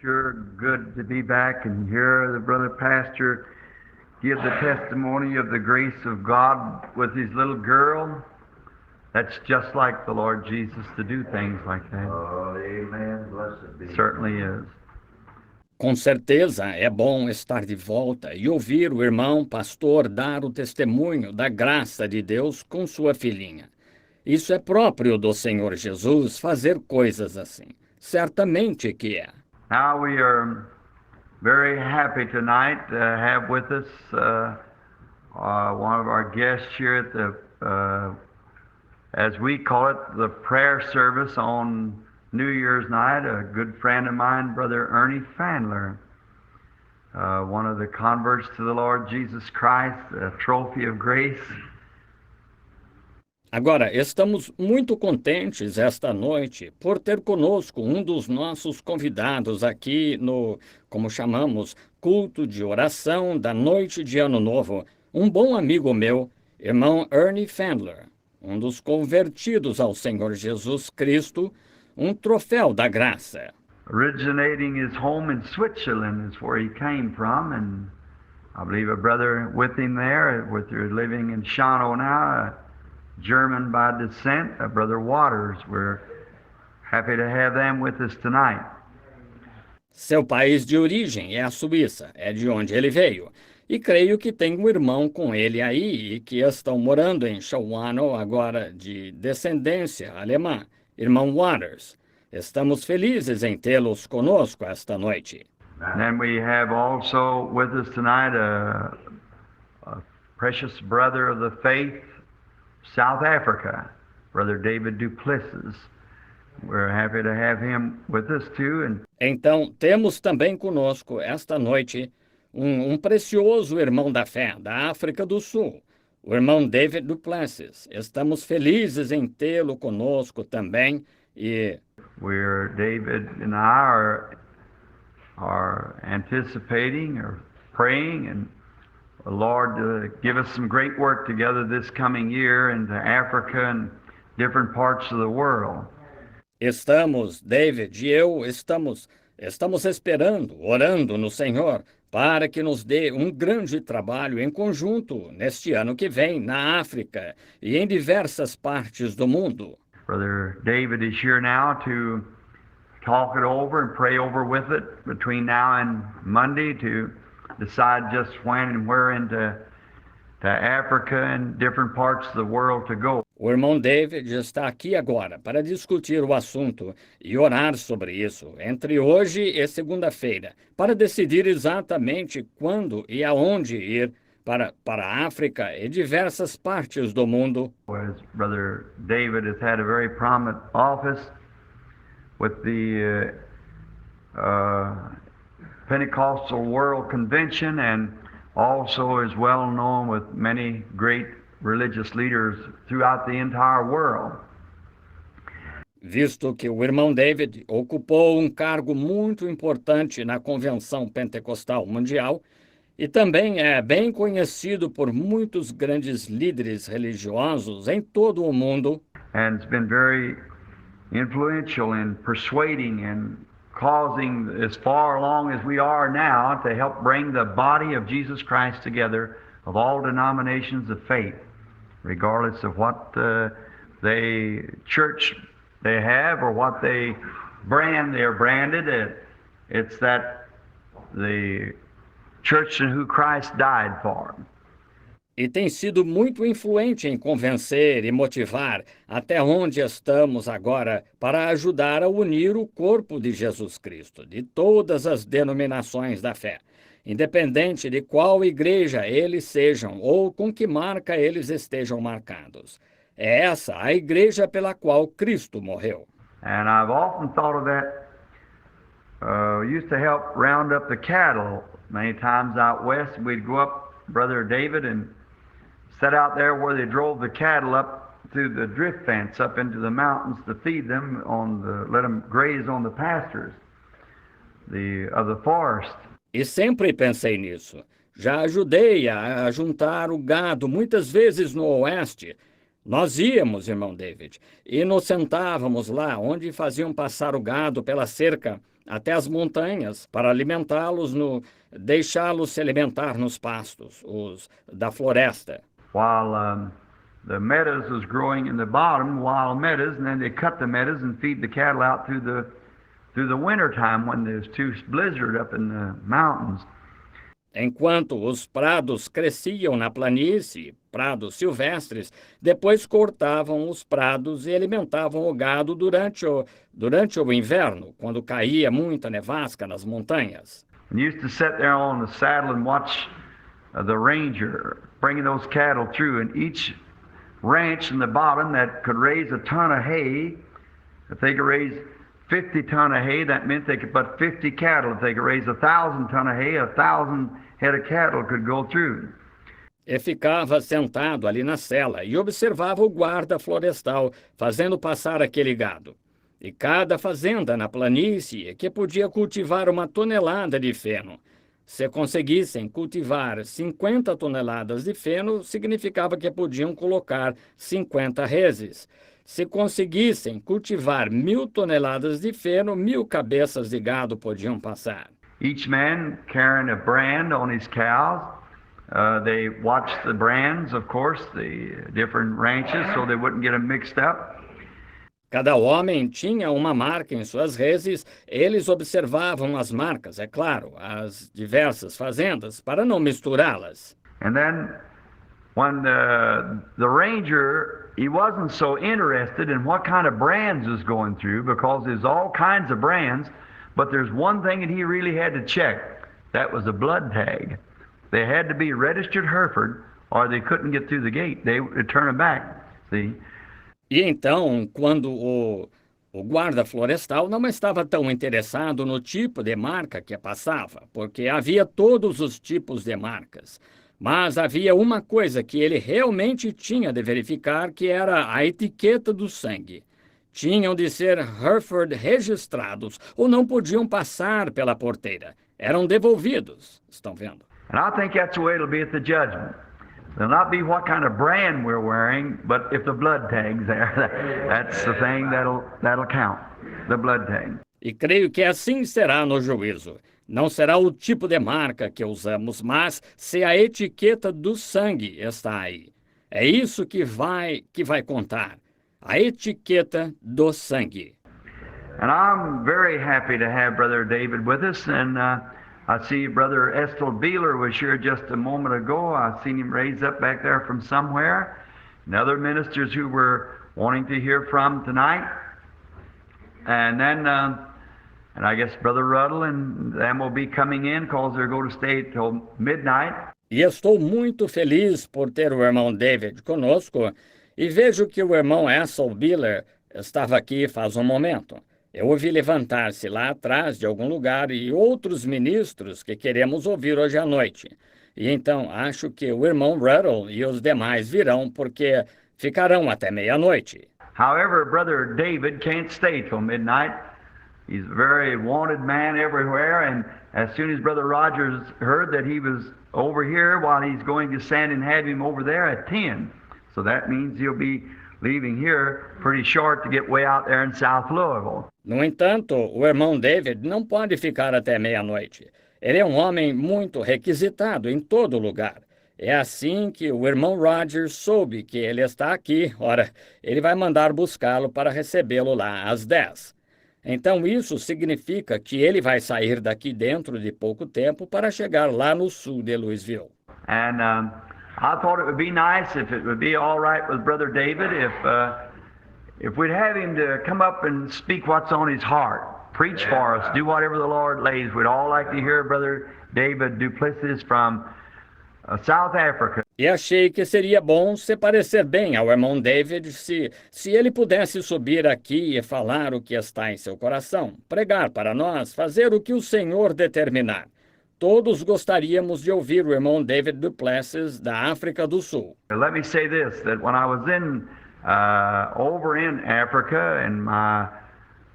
Sure good to be back and hear the brother pastor give the testimony of the grace of God with his little girl. That's just like the Lord Jesus to do things like that. Oh, amen. Blessed be. Certainly is. Com certeza é bom estar de volta e ouvir o irmão pastor dar o testemunho da graça de Deus com sua filhinha. Isso é próprio do Senhor Jesus fazer coisas assim. Certamente que é. Now we are very happy tonight to have with us one of our guests here at the, as we call it, the prayer service on New Year's night. A good friend of mine, Brother Ernie Fandler, one of the converts to the Lord Jesus Christ, a trophy of grace. Agora, estamos muito contentes esta noite por ter conosco um dos nossos convidados aqui no, como chamamos, culto de oração da noite de Ano Novo, um bom amigo meu, irmão Ernie Fandler, um dos convertidos ao Senhor Jesus Cristo, um troféu da graça. Originating his home in Switzerland is where he came from, and I believe a brother with him there, living in Schano now, German by descent, Brother Waters. We're happy to have them with us tonight. Seu país de origem é a Suíça, é de onde ele veio. E creio que tem um irmão com ele aí e que estão morando em Schawano, agora de descendência alemã, irmão Waters. Estamos felizes em tê-los conosco esta noite. And then we have also with us tonight a precious brother of the faith, South Africa, Brother David Duplessis. We're happy to have him with us too. Então, temos também conosco esta noite um precioso irmão da fé da África do Sul, o irmão David Duplessis. Estamos felizes em tê-lo conosco também e David and I are anticipating or praying and the Lord to give us some great work together this coming year into Africa and different parts of the world. David e eu estamos esperando, orando no Senhor para que nos dê um grande trabalho em conjunto neste ano que vem na África e em diversas partes do mundo. Brother David is here now to talk it over and pray over with it between now and Monday to decide just when and where into Africa and different parts of the world to go. O irmão David está aqui agora para discutir o assunto e orar sobre isso entre hoje e segunda-feira, para decidir exatamente quando e aonde ir para a África e diversas partes do mundo. As Brother David has had a very prominent office with the Pentecostal World Convention and also is well known with many great religious leaders throughout the entire world. Visto que o irmão David ocupou um cargo muito importante na Convenção Pentecostal Mundial e também é bem conhecido por muitos grandes líderes religiosos em todo o mundo. And it's been very influential in persuading and causing, as far along as we are now, to help bring the body of Jesus Christ together of all denominations of faith, regardless of what church they have or what they're branded. It's that the church in who Christ died for. E tem sido muito influente em convencer e motivar até onde estamos agora para ajudar a unir o corpo de Jesus Cristo, de todas as denominações da fé, independente de qual igreja eles sejam ou com que marca eles estejam marcados. É essa a igreja pela qual Cristo morreu. And I've often thought of that. Used to help round up the cattle many times out west. We'd go up, Brother David, and set out there where they drove the cattle up through the drift fence up into the mountains to feed them let them graze on the pastures of the forest. E sempre pensei nisso. Já ajudei a juntar o gado muitas vezes no oeste. Nós íamos, irmão David, e nos sentávamos lá onde faziam passar o gado pela cerca até as montanhas para deixá-los se alimentar nos pastos, os da floresta. While the meadows was growing in the bottom, wild meadows, and then they cut the meadows and feed the cattle out through the winter time when there's too blizzard up in the mountains. Enquanto os prados cresciam na planície, prados silvestres, depois cortavam os prados e alimentavam o gado durante o inverno, quando caía muita nevasca nas montanhas. And used to sit there on the saddle and watch the ranger bringing those cattle through, and each ranch in the bottom that could raise a ton of hay, if they could raise 50 ton of hay, that meant they could put 50 cattle. If they could raise 1,000 ton of hay, 1,000 head of cattle could go through. E ficava sentado ali na cela e observava o guarda florestal fazendo passar aquele gado. E cada fazenda na planície que podia cultivar 1 tonelada de feno. Se conseguissem cultivar 50 toneladas de feno, significava que podiam colocar 50 reses. Se conseguissem cultivar 1.000 toneladas de feno, 1.000 cabeças de gado podiam passar. Each man carrying a brand on his cows. They watched the brands, of course, the different ranches, so they wouldn't get them mixed up. Cada homem tinha uma marca em suas reses, eles observavam as marcas, é claro, as diversas fazendas, para não misturá-las. And then when the ranger, he wasn't so interested in what kind of brands was going through, because there's all kinds of brands, but there's one thing that he really had to check. That was a blood tag. They had to be registered Hereford, or they couldn't get through the gate. They would turn them back, see? E então, quando o guarda florestal não estava tão interessado no tipo de marca que passava, porque havia todos os tipos de marcas. Mas havia uma coisa que ele realmente tinha de verificar, que era a etiqueta do sangue. Tinham de ser Hereford registrados, ou não podiam passar pela porteira. Eram devolvidos, estão vendo? And I think that's the way it'll be at the judgment. It'll not be what kind of brand we're wearing, but if the blood tag's there, that's the thing that'll count, the blood tag. E creio que assim será no juízo. Não será o tipo de marca que usamos, mas se a etiqueta do sangue está aí. É isso que vai contar. A etiqueta do sangue. And I'm very happy to have Brother David with us, and I see Brother Estel Beeler was here just a moment ago. I seen him raised up back there from somewhere. And other ministers who were wanting to hear from tonight. And then, and I guess Brother Ruddle and them will be coming in because they're going to stay till midnight. E estou muito feliz por ter o irmão David conosco. E vejo que o irmão Estel Beeler estava aqui faz um momento. Eu ouvi levantar-se lá atrás de algum lugar e outros ministros que queremos ouvir hoje à noite. E então acho que o irmão Ruddle e os demais virão porque ficarão até meia-noite. However, Brother David can't stay till midnight. He's a very wanted man everywhere, and as soon as Brother Rogers heard that he was over here, while he's going to stand and have him over there at 10. So that means he'll be leaving here pretty short to get way out there in South Louisville. No entanto, o irmão David não pode ficar até meia-noite. Ele é um homem muito requisitado em todo lugar. É assim que o irmão Rogers soube que ele está aqui. Ora, ele vai mandar buscá-lo para recebê-lo lá às 10. Então isso significa que ele vai sair daqui dentro de pouco tempo para chegar lá no sul de Louisville. And I thought it would be nice if it would be all right with Brother David if we'd have him to come up and speak what's on his heart, preach for us, do whatever the Lord lays. We'd all like to hear Brother David Duplessis from South Africa. E achei que seria bom se parecer bem ao irmão David se ele pudesse subir aqui e falar o que está em seu coração, pregar para nós, fazer o que o Senhor determinar. Todos gostaríamos de ouvir o irmão David Duplessis da África do Sul. Let me say this, that when I was over in Africa and my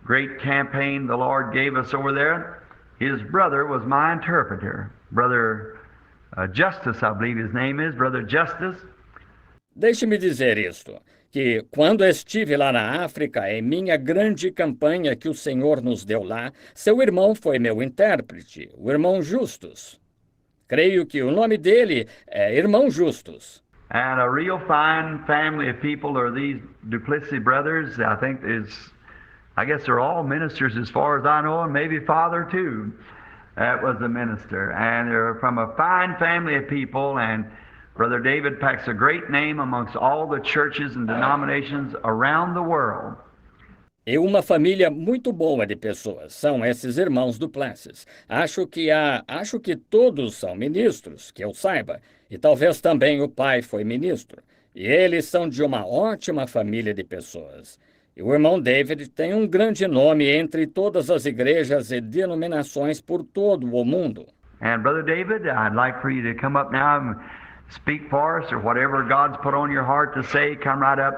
great campaign the Lord gave us over there, his brother was my interpreter. Brother Justice, I believe his name is, Brother Justice. Deixe-me dizer isto. que, quando estive lá na África, em minha grande campanha que o Senhor nos deu lá, seu irmão foi meu intérprete, o irmão Justus. Creio que o nome dele é Irmão Justus. And a real fine family of people are these Duplessis brothers. I guess they're all ministers as far as I know, and maybe father too. That was a minister. And they're from a fine family of people, and Brother David packs a great name amongst all the churches and denominations around the world. E uma família muito boa de pessoas são esses irmãos Duplessis. Acho que todos são ministros, que eu saiba, e talvez também o pai foi ministro. E eles são de uma ótima família de pessoas. E o irmão David tem um grande nome entre todas as igrejas e denominações por todo o mundo. And Brother David, I'd like for you to come up now and speak for us, or whatever God's put on your heart to say, come right up.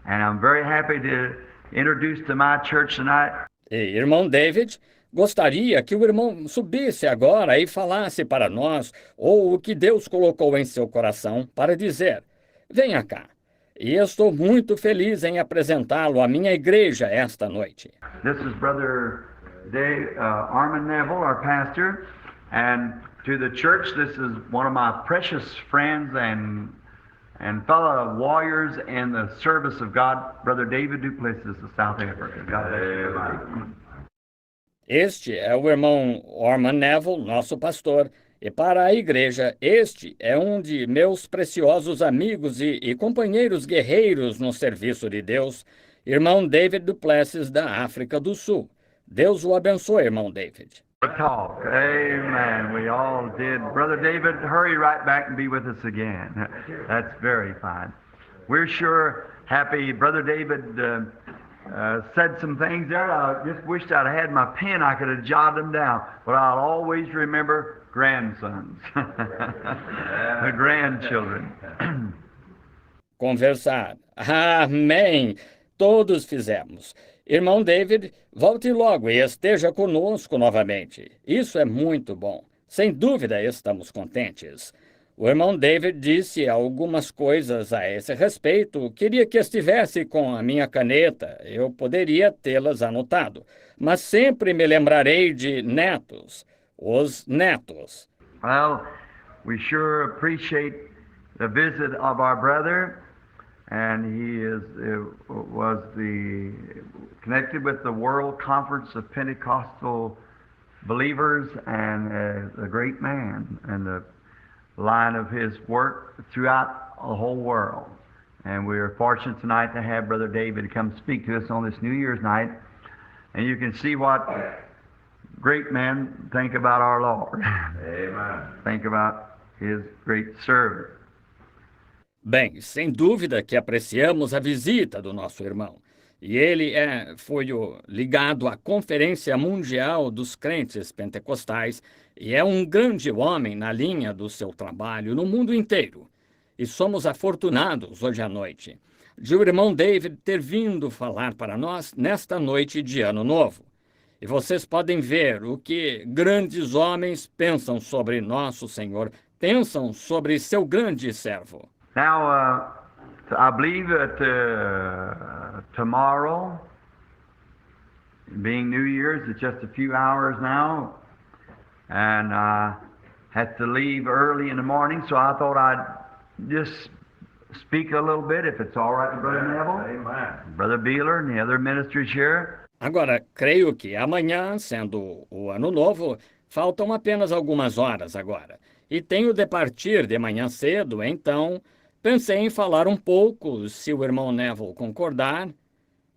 And I'm very happy to introduce to my church tonight. E, irmão David, gostaria que o irmão subisse agora e falasse para nós, ou o que Deus colocou em seu coração, para dizer: venha cá. E estou muito feliz em apresentá-lo à minha igreja esta noite. This is Brother Armin Neville, our pastor, and to the church, this is one of my precious friends and fellow warriors in the service of God, Brother David Duplessis of South Africa. God bless you. Este é o irmão Armin Neville, nosso pastor, e para a igreja, este é um de meus preciosos amigos e companheiros guerreiros no serviço de Deus, irmão David Duplessis da África do Sul. Deus o abençoe, irmão David. Talk. Amen. We all did. Brother David, hurry right back and be with us again. That's very fine. We're sure happy. Brother David said some things there. I just wished I'd had my pen. I could have jotted them down. But I'll always remember grandsons, the grandchildren. Conversar. Amém. Todos fizemos. Irmão David, volte logo e esteja conosco novamente. Isso é muito bom. Sem dúvida estamos contentes. O irmão David disse algumas coisas a esse respeito. Queria que estivesse com a minha caneta. Eu poderia tê-las anotado. Mas sempre me lembrarei de netos. Os netos. Well, we sure appreciate the visit of our brother. And he was connected with the World Conference of Pentecostal Believers, and a great man in the line of his work throughout the whole world. And we are fortunate tonight to have Brother David come speak to us on this New Year's night. And you can see what great men think about our Lord. Amen. Think about his great service. Bem, sem dúvida que apreciamos a visita do nosso irmão. E ele foi ligado à Conferência Mundial dos Crentes Pentecostais e é um grande homem na linha do seu trabalho no mundo inteiro. E somos afortunados hoje à noite de o irmão David ter vindo falar para nós nesta noite de Ano Novo. E vocês podem ver o que grandes homens pensam sobre nosso Senhor, pensam sobre seu grande servo. Now, I believe that tomorrow, being New Year's, it's just a few hours now, and I had to leave early in the morning, so I thought I'd just speak a little bit, if it's all right with Brother Neville, Amen. Brother Beeler, and the other ministers here. Agora, creio que amanhã, sendo o Ano Novo, faltam apenas algumas horas agora. E tenho de partir de manhã cedo, então pensei em falar um pouco, se o irmão Neville concordar,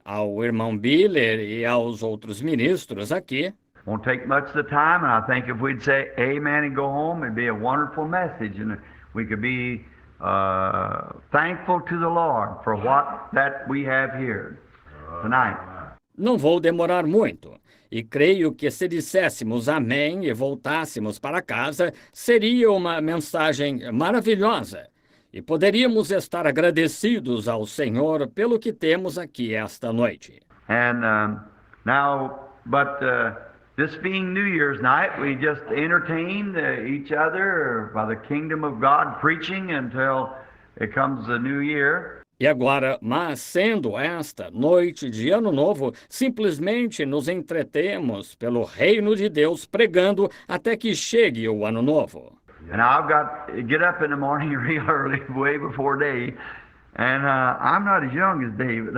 ao irmão Biller e aos outros ministros aqui. Won't take much of the time, and I think if we'd say amen and go home, it'd be a wonderful message, and we could be thankful to the Lord for what that we have here tonight. Não vou demorar muito. E creio que se disséssemos amém e voltássemos para casa, seria uma mensagem maravilhosa. E poderíamos estar agradecidos ao Senhor pelo que temos aqui esta noite. And this being New Year's night, we just entertained each other by the kingdom of God, preaching until it comes the new year. E agora, mas sendo esta noite de Ano Novo, simplesmente nos entretemos pelo reino de Deus pregando até que chegue o Ano Novo. And I've got to get up in the morning real early, way before day. And I'm not as young as David.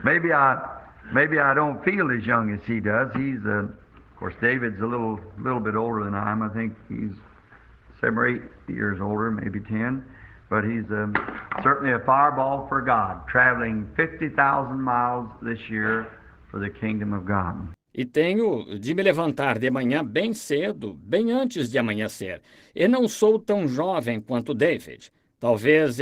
maybe I don't feel as young as he does. He's, of course, David's a little bit older than I am. I think he's 7 or 8 years older, maybe 10. But he's certainly a fireball for God, traveling 50,000 miles this year for the kingdom of God. E tenho de me levantar de manhã bem cedo, bem antes de amanhecer. E não sou tão jovem quanto David. Talvez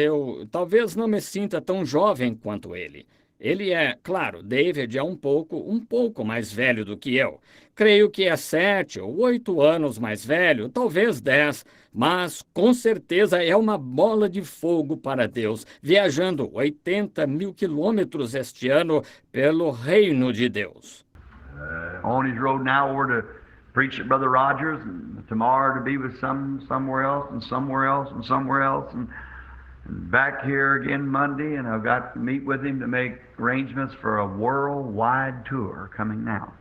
não me sinta tão jovem quanto ele. Ele é, claro, David é um pouco mais velho do que eu. Creio que é 7 ou 8 anos mais velho, talvez 10, mas com certeza é uma bola de fogo para Deus, viajando 80 mil quilômetros este ano pelo reino de Deus. On his road now over to preach at Brother Rogers, and tomorrow to be with somewhere else, and somewhere else, and somewhere else, and back here again Monday, and I've got to meet with him to make arrangements for a worldwide tour coming now.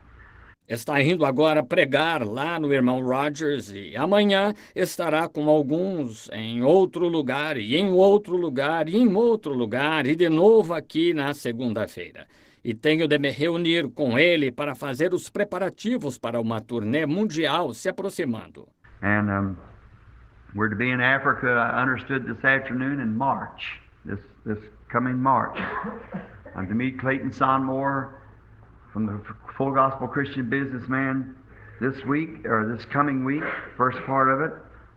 Está indo agora pregar lá no irmão Rogers e amanhã estará com alguns em outro lugar, e em outro lugar, e em outro lugar, e de novo aqui na segunda-feira. E tenho de me reunir com ele para fazer os preparativos para uma turnê mundial se aproximando. And we're to be in Africa, I understood this afternoon, in March, this coming March. I'm to meet Clayton Sonmore from the Full Gospel Christian Businessman this week, or this coming week, first part of it,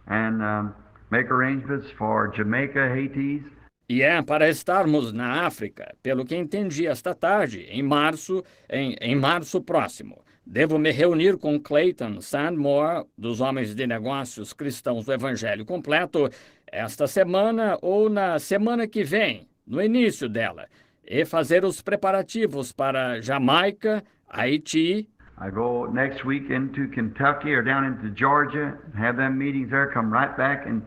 and make arrangements for Jamaica, Haiti. E é para estarmos na África, pelo que entendi esta tarde, em março próximo. Devo me reunir com Clayton Sandmore, dos Homens de Negócios Cristãos do Evangelho Completo, esta semana ou na semana que vem, no início dela, e fazer os preparativos para Jamaica, Haiti. I go next week into Kentucky or down into Georgia, have them meetings there, come right back and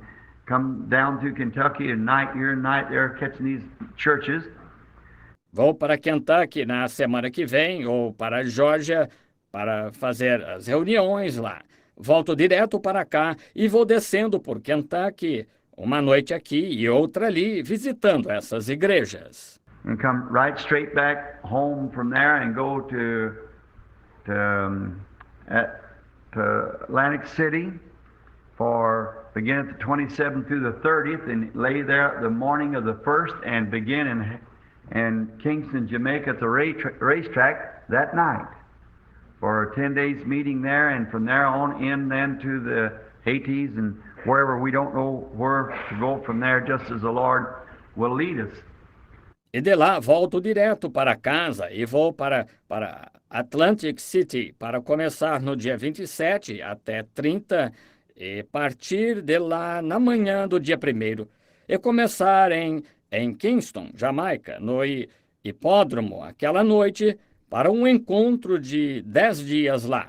come down to Kentucky and here and night there catching these churches. Vou para Kentucky na semana que vem ou para Georgia para fazer as reuniões lá. Volto direto para cá e vou descendo por Kentucky, uma noite aqui e outra ali, visitando essas igrejas. And come right straight back home from there and go to Atlantic City for begin at the 27th through the 30th and lay there the morning of the 1st and begin in Kingston, Jamaica at the racetrack that night for a 10 days meeting there, and from there on in then to the Haitis and wherever. We don't know where to go from there, just as the Lord will lead us. E de lá volto direto para casa e vou para Atlantic City para começar no dia 27 até 30 e partir de lá na manhã do dia 1º e começar em Kingston, Jamaica, no hipódromo aquela noite para um encontro de 10 dias lá.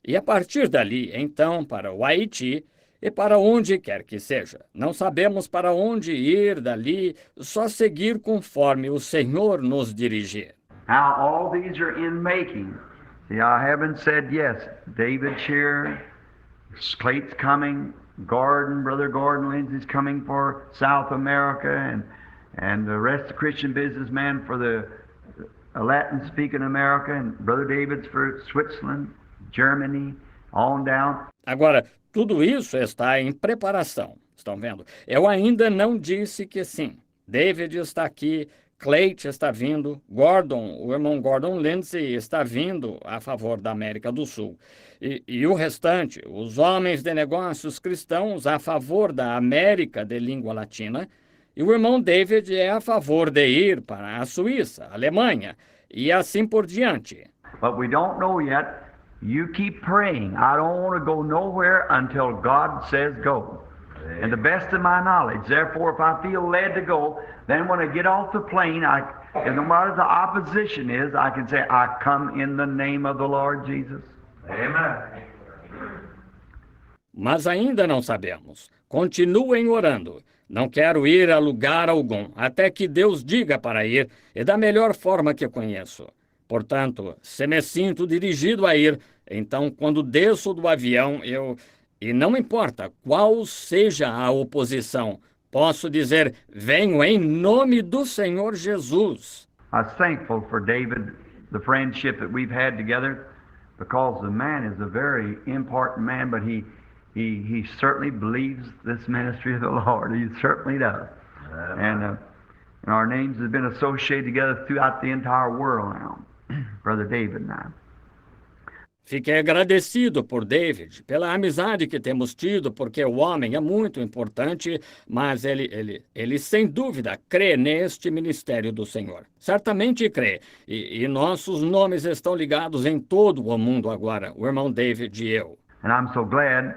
E a partir dali, então, para o Haiti e para onde quer que seja. Não sabemos para onde ir dali, só seguir conforme o Senhor nos dirigir. Now all these are in making. See, I haven't said yes. David Shear, Clayton's coming, Brother Gordon Lindsay's coming for South America, and the rest of the Christian businessmen for the Latin-speaking America, and Brother David's for Switzerland, Germany, on down. Agora, tudo isso está em preparação, estão vendo? Eu ainda não disse que sim. David está aqui, Clayton está vindo, o irmão Gordon Lindsay está vindo a favor da América do Sul. E o restante, os homens de negócios cristãos a favor da América de língua latina, e o irmão David é a favor de ir para a Suíça, a Alemanha, e assim por diante. But we don't know yet. You keep praying. I don't want to go nowhere until God says go. And the best of my knowledge. Therefore, if I feel led to go, then when I get off the plane, and no matter the opposition is, I can say, I come in the name of the Lord Jesus. Amen. Mas ainda não sabemos. Continuem orando. Não quero ir a lugar algum, até que Deus diga para ir, e da melhor forma que conheço. Portanto, se me sinto dirigido a ir, então, quando desço do avião, e não importa qual seja a oposição, posso dizer: venho em nome do Senhor Jesus. I was thankful for David, the friendship that we've had together, because the man is a very important man, but he certainly believes this ministry of the Lord. He certainly does. And our names have been associated together throughout the entire world now, Brother David and I. Fiquei agradecido por David, pela amizade que temos tido, porque o homem é muito importante, mas ele sem dúvida crê neste ministério do Senhor. Certamente crê, e nossos nomes estão ligados em todo o mundo agora, o irmão David e eu. And I'm so glad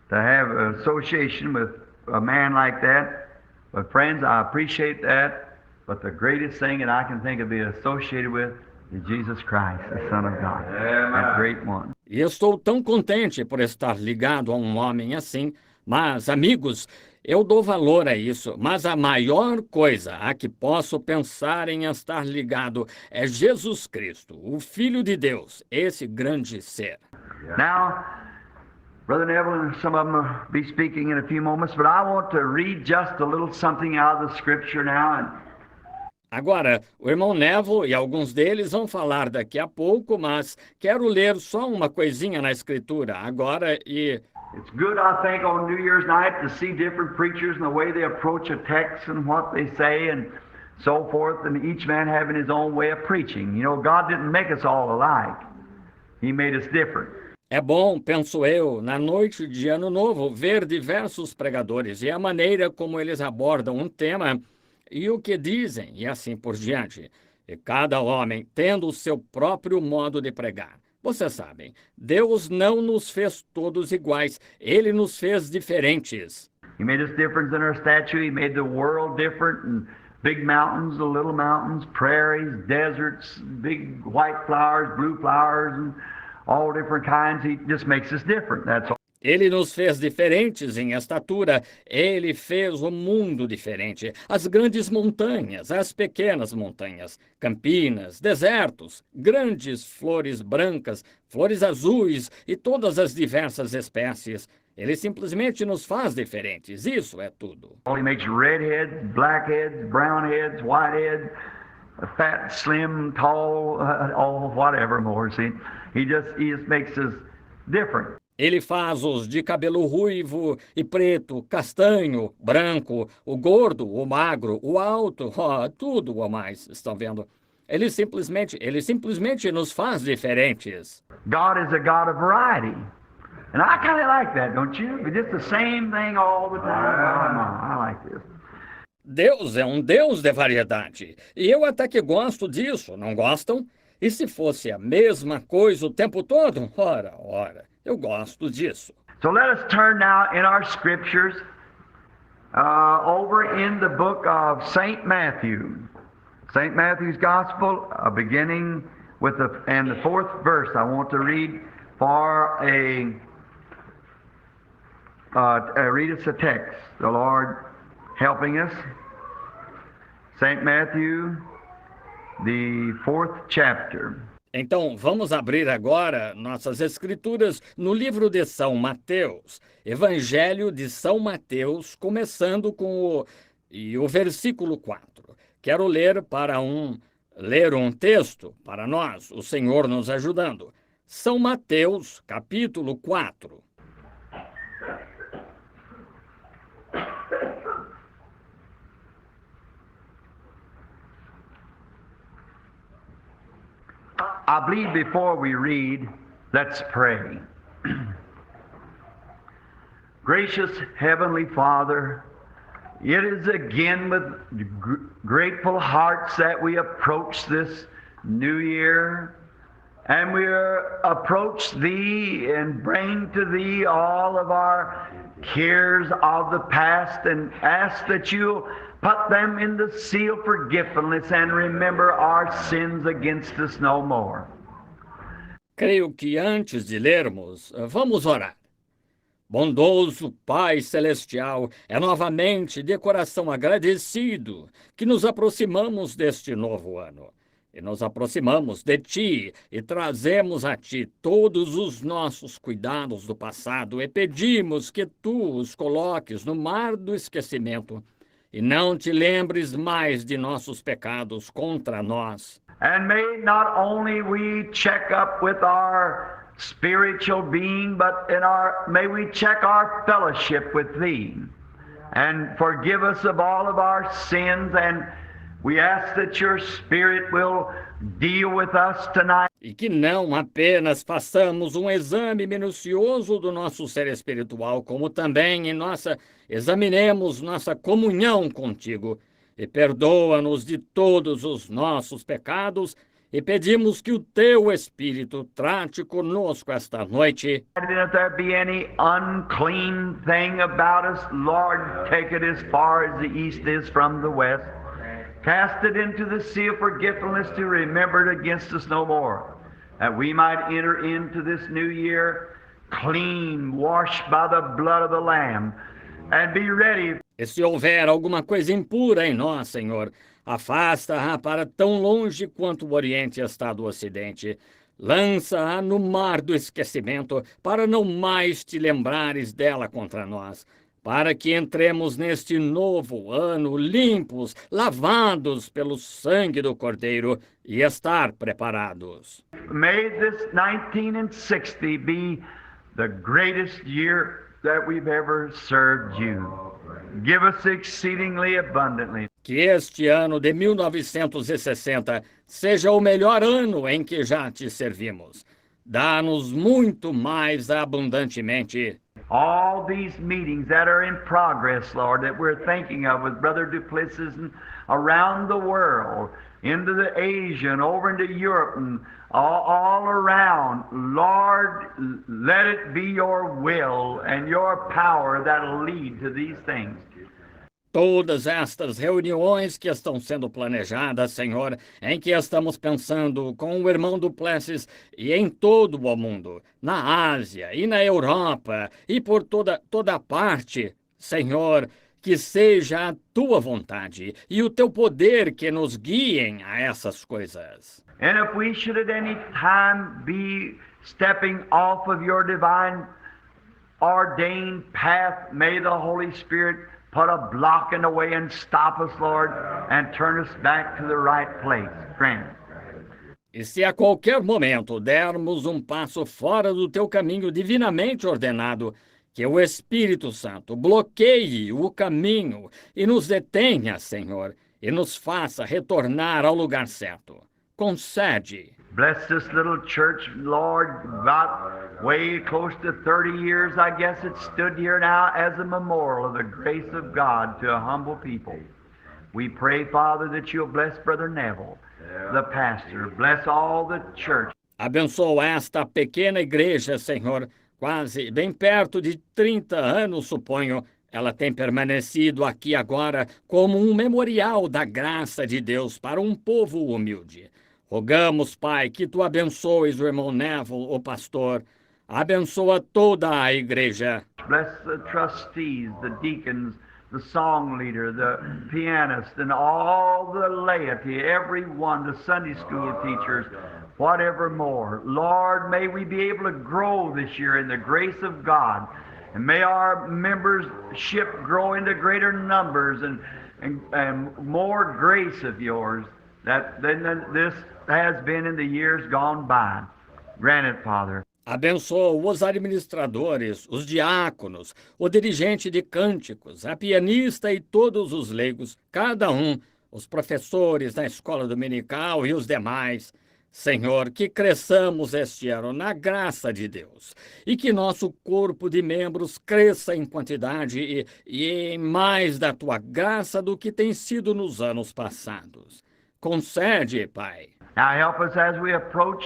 to have an association with a man like that. But friends, I appreciate that, but the greatest thing that I can think of being associated with is Jesus Christ, the Son of God, that great one. E eu estou tão contente por estar ligado a um homem assim, mas, amigos, eu dou valor a isso, mas a maior coisa a que posso pensar em estar ligado é Jesus Cristo, o Filho de Deus, esse grande ser. Now, Brother Neville and some of them will be speaking in a few moments, but I want to read just a little something out of the Scripture now. Agora, o irmão Neville e alguns deles vão falar daqui a pouco, mas quero ler só uma coisinha na Escritura agora e... It's good, I think, on New Year's night to see different preachers and the way they approach a text and what they say and so forth, and each man having his own way of preaching. You know, God didn't make us all alike. He made us different. É bom, penso eu, na noite de Ano Novo, ver diversos pregadores e a maneira como eles abordam um tema e o que dizem, e assim por diante. E cada homem tendo o seu próprio modo de pregar. Vocês sabem, Deus não nos fez todos iguais, Ele nos fez diferentes. He made us different in our stature. He made the world different, and big mountains, the little mountains, prairies, deserts, big white flowers, blue flowers, and all different kinds. He just makes us different, that's all. Ele nos fez diferentes em estatura, Ele fez o mundo diferente, as grandes montanhas, as pequenas montanhas, campinas, desertos, grandes flores brancas, flores azuis e todas as diversas espécies. Ele simplesmente nos faz diferentes, isso é tudo. He makes redheads, blackheads, brownheads, whiteheads, fat, slim, tall, all whatever more, see. He just makes us different. Ele faz os de cabelo ruivo e preto, castanho, branco, o gordo, o magro, o alto, tudo o mais, estão vendo? Ele simplesmente nos faz diferentes. God is a God of variety. And I kind of like that, don't you? It's just the same thing all the time. I like this. Deus é um Deus de variedade. E eu até que gosto disso, não gostam? E se fosse a mesma coisa o tempo todo? Ora, eu gosto disso. So let us turn now in our scriptures over in the book of St. Matthew. St. Matthew's Gospel, beginning with the fourth verse. I want to read for read us a text. The Lord helping us. St. Matthew, the fourth chapter. Então, vamos abrir agora nossas escrituras no livro de São Mateus, Evangelho de São Mateus, começando com o versículo 4. Quero ler um texto para nós, o Senhor nos ajudando. São Mateus, capítulo 4. I believe before we read, let's pray. Gracious Heavenly Father, it is again with grateful hearts that we approach this new year, and we approach Thee and bring to Thee all of our cares of the past and ask that You put them in the seal of forgiveness and remember our sins against us no more. Creio que antes de lermos, vamos orar. Bondoso Pai Celestial, é novamente de coração agradecido que nos aproximamos deste novo ano. E nos aproximamos de Ti e trazemos a Ti todos os nossos cuidados do passado e pedimos que Tu os coloques no mar do esquecimento e não te lembres mais de nossos pecados contra nós. And may not only we check up with our spiritual being, but may we check our fellowship with Thee, and forgive us of all of our sins, and we ask that Your Spirit will deal with us tonight. E que não apenas façamos um exame minucioso do nosso ser espiritual, como também examinemos nossa comunhão contigo, e perdoa-nos de todos os nossos pecados, e pedimos que o Teu Espírito trate conosco esta noite. And if there be any unclean thing about us, Lord, take it as far as the east is from the west. Cast it into the sea of forgetfulness to remember it against us no more, that we might enter into this new year clean, washed by the blood of the Lamb, and be ready. E se houver alguma coisa impura em nós, Senhor, afasta-a para tão longe quanto o Oriente está do Ocidente. Lança-a no mar do esquecimento, para não mais te lembrares dela contra nós, para que entremos neste novo ano limpos, lavados pelo sangue do Cordeiro e estar preparados. May this 1960 be the greatest year that we've ever served You. Give us exceedingly abundantly. Que este ano de 1960 seja o melhor ano em que já te servimos. Dá-nos muito mais abundantemente. All these meetings that are in progress, Lord, that we're thinking of with Brother Duplessis and around the world, into the Asia and over into Europe and all around, Lord, let it be Your will and Your power that'll lead to these things. Todas estas reuniões que estão sendo planejadas, Senhor, em que estamos pensando com o irmão Duplessis e em todo o mundo, na Ásia e na Europa e por toda parte, Senhor, que seja a Tua vontade e o Teu poder que nos guiem a essas coisas. And if we should at any time be stepping off of Your divine ordained path, may the Holy Spirit put a block in the way and stop us, Lord, and turn us back to the right place. Grant it. E se a qualquer momento dermos um passo fora do Teu caminho divinamente ordenado, que o Espírito Santo bloqueie o caminho e nos detenha, Senhor, e nos faça retornar ao lugar certo. Concede. Bless this little church, Lord, about way close to 30 years, I guess it stood here now as a memorial of the grace of God to a humble people. We pray, Father, that You'll bless Brother Neville, the pastor. Bless all the church. Abençoa esta pequena igreja, Senhor, quase bem perto de 30 anos, suponho. Ela tem permanecido aqui agora como um memorial da graça de Deus para um povo humilde. Rogamos, Pai, que Tu abençoes o irmão Neville, o pastor. Abençoa toda a igreja. Bless the trustees, the deacons, the song leader, the pianist, and all the laity, everyone, the Sunday school teachers, whatever more. Lord, may we be able to grow this year in the grace of God. And may our membership grow into greater numbers and more grace of Yours than this has been in the years gone by. Grant it, Father. Abençoa os administradores, os diáconos, o dirigente de cânticos, a pianista e todos os leigos, cada um, os professores da escola dominical e os demais. Senhor, que cresçamos este ano na graça de Deus e que nosso corpo de membros cresça em quantidade e em mais da Tua graça do que tem sido nos anos passados. Concede, Pai. Now help us as we approach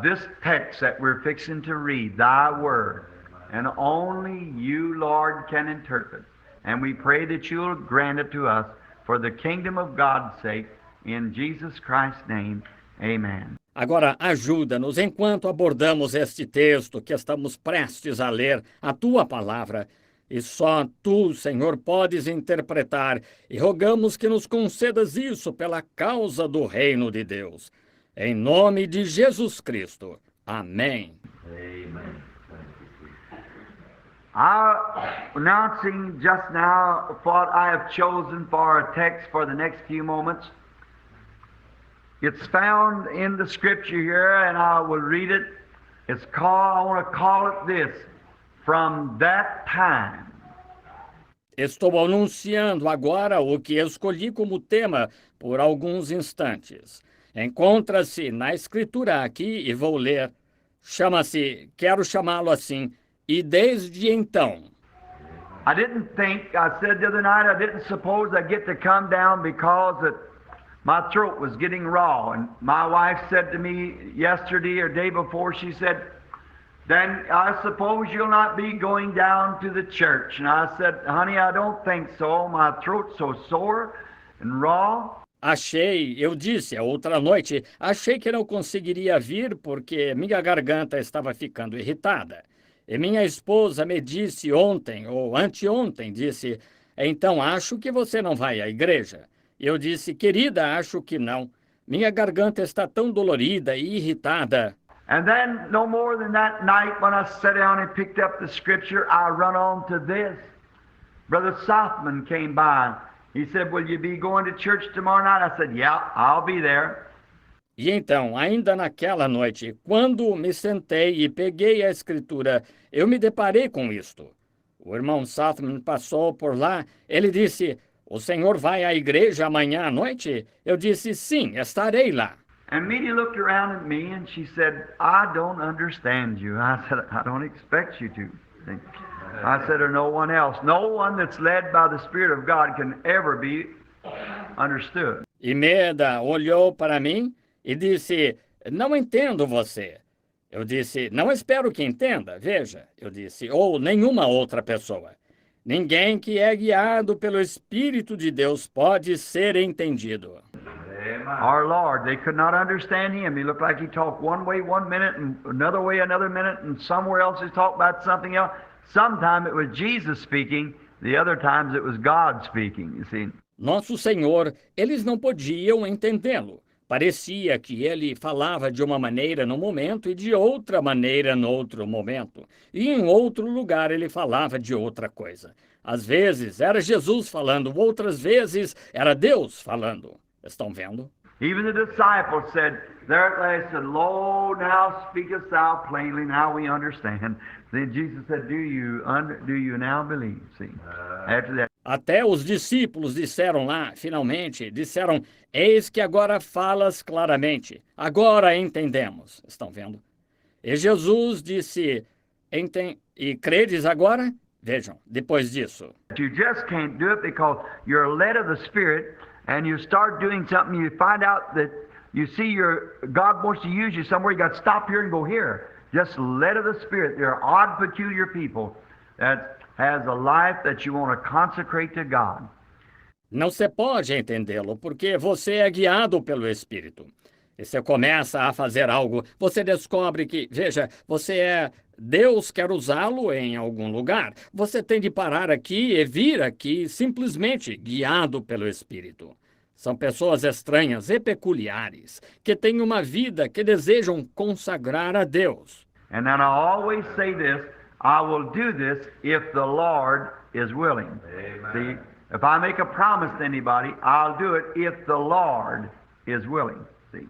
this text that we're fixing to read, Thy Word. And only You, Lord, can interpret. And we pray that You'll grant it to us for the kingdom of God's sake. In Jesus Christ's name, Amen. Agora, ajuda-nos enquanto abordamos este texto que estamos prestes a ler, a tua palavra. E só tu, Senhor, podes interpretar, e rogamos que nos concedas isso pela causa do reino de Deus. Em nome de Jesus Cristo. Amém. Amen. Announcing just now what I have chosen for a text for the next few moments. It's found in the scripture here, and I will read it. It's called, I want to call it this, From That Time. Estou anunciando agora o que escolhi como tema por alguns instantes. Encontra-se na escritura aqui e vou ler. Chama-se, quero chamá-lo assim, e desde então. I didn't think, I said the other night, I didn't suppose I'd get to come down because my throat was getting raw. And my wife said to me yesterday or day before, she said, then I suppose you'll not be going down to the church. And I said, honey, I don't think so. My throat's so sore and raw. Eu disse a outra noite, achei que não conseguiria vir porque minha garganta estava ficando irritada. E minha esposa me disse ontem, ou anteontem, disse, então acho que você não vai à igreja. Eu disse, querida, acho que não. Minha garganta está tão dolorida e irritada. And then, no more than that night, when I sat down and picked up the scripture, I run on to this. Brother Sothman came by. He said, will you be going to church tomorrow night? I said, yeah, I'll be there. E então, ainda naquela noite, quando me sentei e peguei a escritura, eu me deparei com isto. O irmão Sothman passou por lá. Ele disse, o senhor vai à igreja amanhã à noite? Eu disse, sim, estarei lá. And Mitty looked around at me and she said, I don't understand you. I said, I don't expect you to. I said, or no one else. No one that's led by the Spirit of God can ever be understood. E Meda olhou para mim e disse, não entendo você. Eu disse, não espero que entenda, veja. Eu disse, ou nenhuma outra pessoa. Ninguém que é guiado pelo Espírito de Deus pode ser entendido. Our Lord, they could not understand him. He looked like he talked one way 1 minute and another way another minute, and somewhere else he talked about something else. Sometimes it was Jesus speaking, the other times it was God speaking, you see. Nosso Senhor, eles não podiam entendê-lo. Parecia que ele falava de uma maneira no momento e de outra maneira no outro momento. E em outro lugar ele falava de outra coisa. Às vezes era Jesus falando, outras vezes era Deus falando. Estão vendo? Even the disciples said, there they said, Lo, now speakest thou plainly, now we understand. Then Jesus said, do you now believe? See, after that. Até os discípulos disseram lá, finalmente, disseram, eis que agora falas claramente, agora entendemos. Estão vendo? E Jesus disse, e credes agora? Vejam, depois disso. You just can't do it because you're led of the Spirit, and you start doing something, you find out that you see God wants to use you somewhere, you got to stop here and go here. Just led of the Spirit. They're odd, peculiar people that has a life that you want to consecrate to God. Não se pode entendê-lo, porque você é guiado pelo Espírito. E você começa a fazer algo, você descobre que, veja, Deus quer usá-lo em algum lugar. Você tem de parar aqui e vir aqui simplesmente guiado pelo Espírito. São pessoas estranhas e peculiares, que têm uma vida que desejam consagrar a Deus. And then I always say this, I will do this if the Lord is willing. See, if I make a promise to anybody, I'll do it if the Lord is willing. See?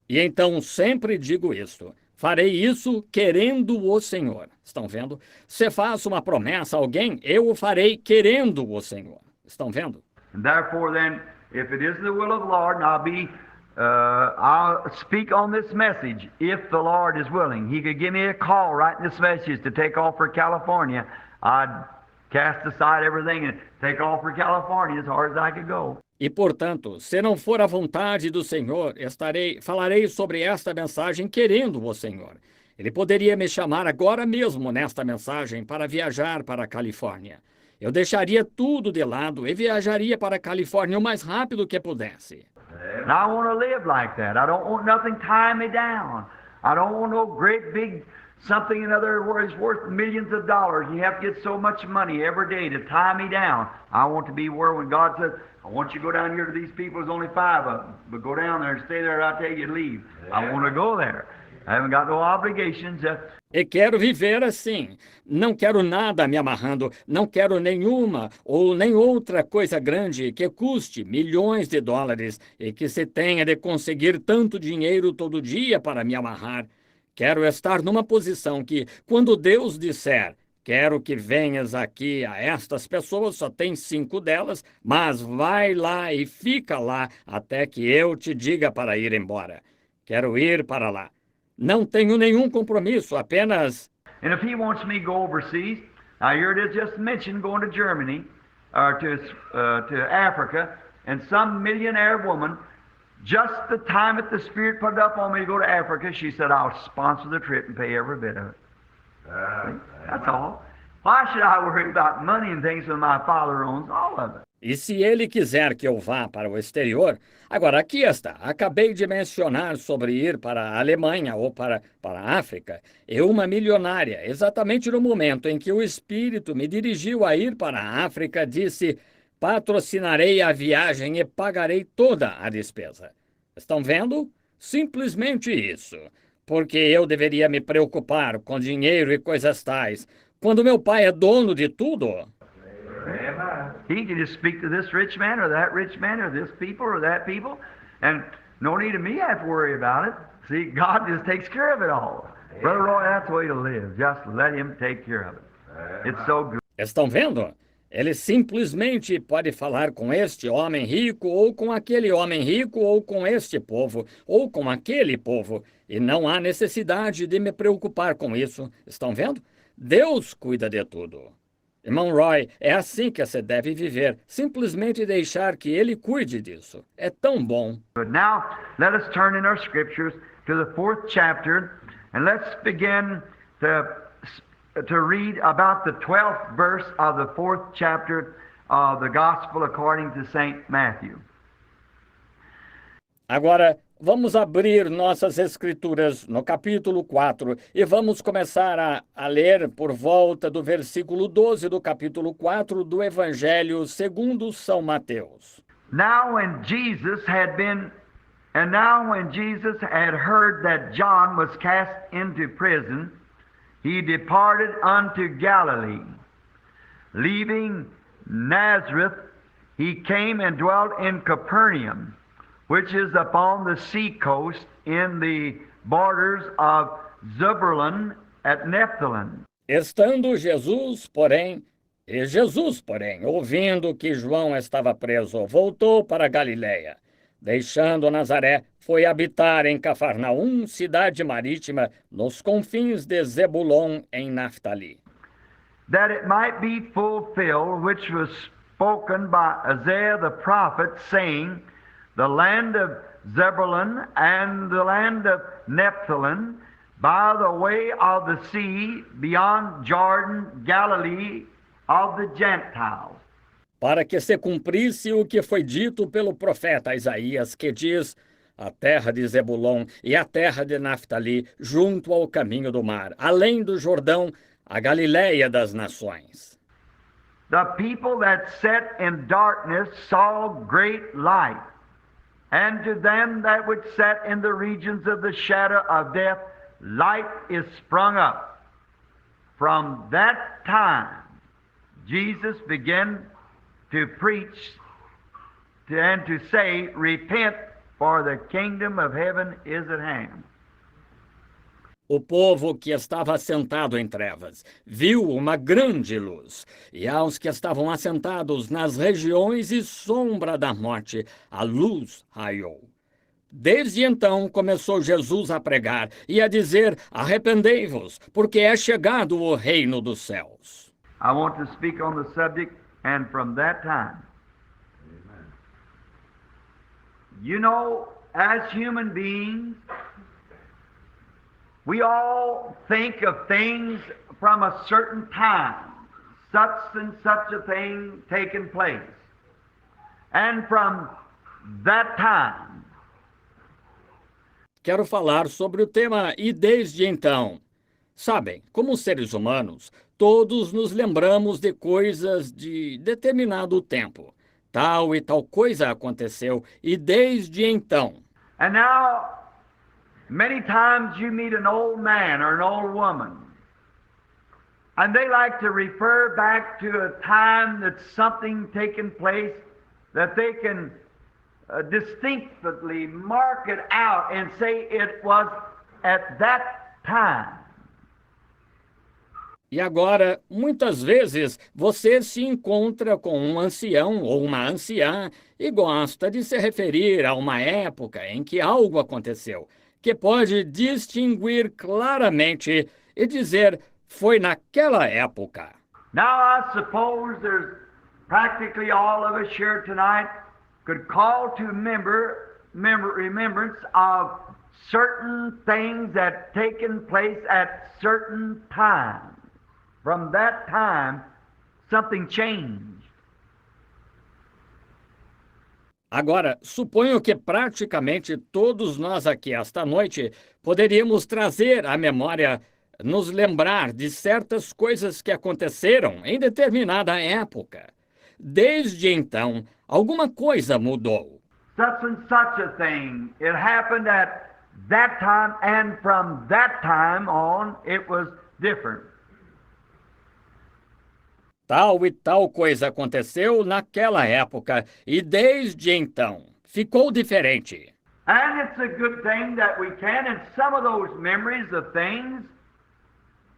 E então sempre digo isso. Farei isso querendo o Senhor. Estão vendo? Se faço uma promessa a alguém, eu o farei querendo o Senhor. Estão vendo? And therefore then, if it is the will of the Lord, and I'll speak on this message if the Lord is willing. He could give me a call right in this message to take off for California. I'd cast aside everything and take off for California as hard as I could go. E, portanto, se não for a vontade do Senhor, falarei sobre esta mensagem querendo o Senhor. Ele poderia me chamar agora mesmo nesta mensagem para viajar para a Califórnia. eu deixaria tudo de lado e viajaria para a Califórnia o mais rápido que pudesse. And I want to live like that. I don't want nothing tying me down. I don't want no great big something in other words worth millions of dollars. You have to get so much money every day to tie me down. I want to be where when God says, I want you to go down here to these people, there's only 5 of them, but go down there and stay there, I'll tell you to leave. I want to go there. I haven't got no obligations. E quero viver assim. Não quero nada me amarrando, não quero nenhuma ou nem outra coisa grande que custe milhões de dólares e que se tenha de conseguir tanto dinheiro todo dia para me amarrar. Quero estar numa posição que, quando Deus disser, quero que venhas aqui a estas pessoas, só tem 5 delas, mas vai lá e fica lá até que eu te diga para ir embora. Quero ir para lá. Não tenho nenhum compromisso, apenas... And if he wants me to go overseas, now here it is just mentioned going to Germany or to Africa, and some millionaire woman, just the time that the Spirit put it up on me to go to Africa, she said, I'll sponsor the trip and pay every bit of it. That's all. Why should I worry about money and things when my Father owns all of it? E se ele quiser que eu vá para o exterior... Agora, aqui está. Acabei de mencionar sobre ir para a Alemanha ou para a África. E uma milionária, exatamente no momento em que o Espírito me dirigiu a ir para a África, disse, patrocinarei a viagem e pagarei toda a despesa. Estão vendo? Simplesmente isso. Porque eu deveria me preocupar com dinheiro e coisas tais, quando meu pai é dono de tudo. He can just speak to this rich man or that rich man or this people or that people, and no need of me have to worry about it. See, God just takes care of it all. Brother Roy, that's the way to live. Just let him take care of it. It's so good. Estão vendo? Ele simplesmente pode falar com este homem rico, ou com aquele homem rico, ou com este povo, ou com aquele povo, e não há necessidade de me preocupar com isso. Estão vendo? Deus cuida de tudo. Irmão Roy, é assim que você deve viver, simplesmente deixar que ele cuide disso. É tão bom. But now, let us turn in our scriptures to the 4th chapter, and let's begin to read about the 12th verse of the 4th chapter of the Gospel according to St. Matthew. Agora, vamos abrir nossas escrituras no capítulo 4 e vamos começar a ler por volta do versículo 12 do capítulo 4 do Evangelho segundo São Mateus. Now when Jesus had heard that John was cast into prison, he departed unto Galilee. Leaving Nazareth, he came and dwelt in Capernaum, which is upon the sea coast in the borders of Zebulun at Nephthalim. Estando Jesus, porém, ouvindo que João estava preso, voltou para Galiléia. Deixando Nazaré, foi habitar em Cafarnaum, cidade marítima, nos confins de Zebulon, em Naftali. That it might be fulfilled, which was spoken by Isaiah the prophet, saying, the land of Zebulun and the land of Nephthalim, by the way of the sea, beyond Jordan, Galilee of the Gentiles. Para que se cumprisse o que foi dito pelo profeta Isaías, que diz, a terra de Zebulon e a terra de Naftali, junto ao caminho do mar, além do Jordão, a Galiléia das nações. The people that sat in darkness saw great light. And to them that would sit in the regions of the shadow of death, light is sprung up. From that time, Jesus began to preach and to say, repent, for the kingdom of heaven is at hand. O povo que estava assentado em trevas viu uma grande luz, e aos que estavam assentados nas regiões e sombra da morte, a luz raiou. Desde então começou Jesus a pregar e a dizer, arrependei-vos, porque é chegado o reino dos céus. I want to speak on the subject, and from that time, you know, as human beings, we all think of things from a certain time, such and such a thing taken place. And from that time, Quero falar sobre o tema e desde então. Sabem, como seres humanos, todos nos lembramos de coisas de determinado tempo. Tal e tal coisa aconteceu e desde então. and now many times you meet an old man or an old woman, and they like to refer back to a time that something taken place that they can distinctly mark it out and say it was at that time. E agora, muitas vezes, você se encontra com um ancião ou uma anciã e gosta de se referir a uma época em que algo aconteceu, que pode distinguir claramente e dizer foi naquela época. Now I suppose there's practically all of us here tonight could call to remembrance of certain things that taken place at certain times. From that time, something changed. Agora, suponho que praticamente todos nós aqui esta noite poderíamos trazer à memória, nos lembrar de certas coisas que aconteceram em determinada época. Desde então, alguma coisa mudou. Such and such a thing. It happened at that time, and from that time on, it was different. Tal e tal coisa aconteceu naquela época e desde então ficou diferente. And it's a good thing that we can, and some of those memories of things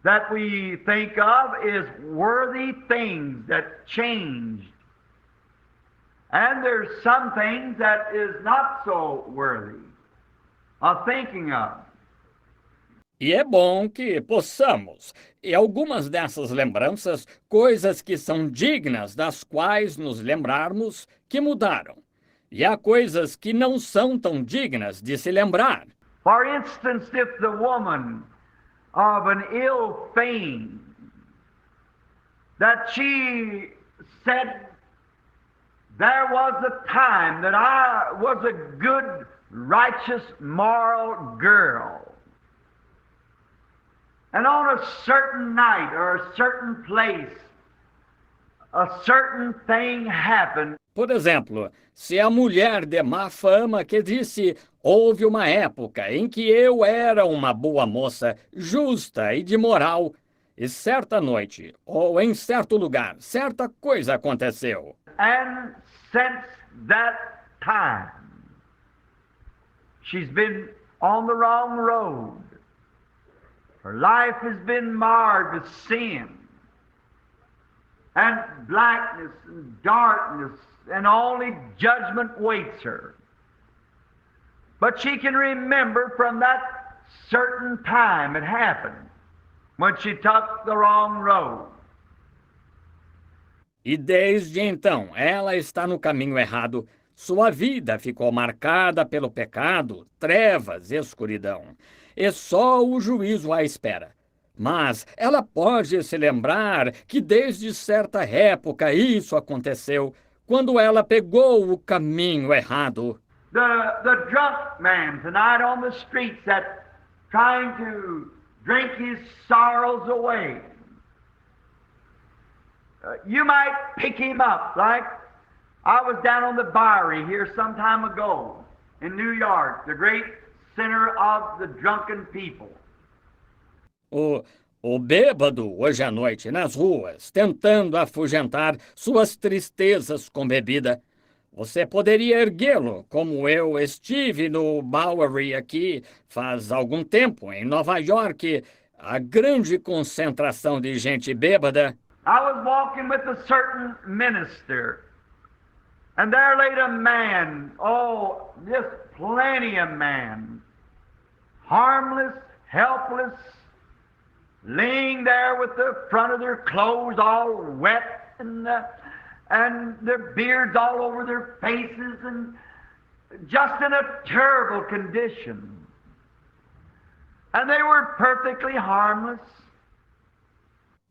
that we think of is worthy things that changed. And there's some things that is not so worthy of thinking of. E é bom que possamos, e algumas dessas lembranças, coisas que são dignas das quais nos lembrarmos que mudaram. E há coisas que não são tão dignas de se lembrar. For instance, if the woman of an ill fame, that she said, there was a time that I was a good, righteous, moral girl. And on a certain night or a certain place, a certain thing happened. Por exemplo, se a mulher de má fama que disse houve uma época em que eu era uma boa moça, justa e de moral, e certa noite, ou em certo lugar, certa coisa aconteceu. And since that time, she's been on the wrong road. Her life has been marred with sin and blackness and darkness, and only judgment waits her. But she can remember from that certain time it happened, when she took the wrong road. E desde então, ela está no caminho errado. Sua vida ficou marcada pelo pecado, trevas e escuridão. E só o juízo a espera. Mas ela pode se lembrar que desde certa época isso aconteceu, quando ela pegou o caminho errado. The drunk man tonight on the streets that trying to drink his sorrows away. You might pick him up, like I was down on the Bowery here some time ago in New York, the great center of the drunken people. O bêbado, hoje à noite, nas ruas, tentando afugentar suas tristezas com bebida. Você poderia erguê-lo, como eu estive no Bowery aqui faz algum tempo, em Nova York, a grande concentração de gente bêbada. I was walking with a certain minister, and there laid a man, oh, just plenty of man, harmless, helpless, laying there with the front of their clothes all wet and their beards all over their faces and just in a terrible condition. And they were perfectly harmless.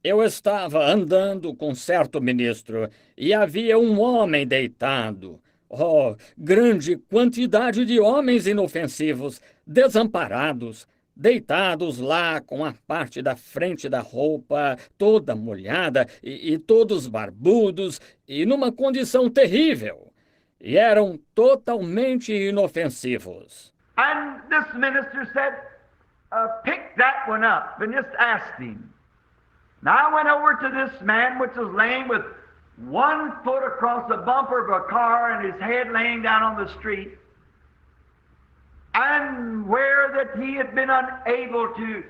Eu estava andando com certo ministro e havia um homem deitado. Oh, grande quantidade de homens inofensivos, desamparados, deitados lá com a parte da frente da roupa toda molhada e todos barbudos e numa condição terrível. E eram totalmente inofensivos. And this minister said, pick that one up and just ask him. Now I went over to this man which was laying with 1 foot across the bumper of a car and his head laying down on the street, and where that he had been unable to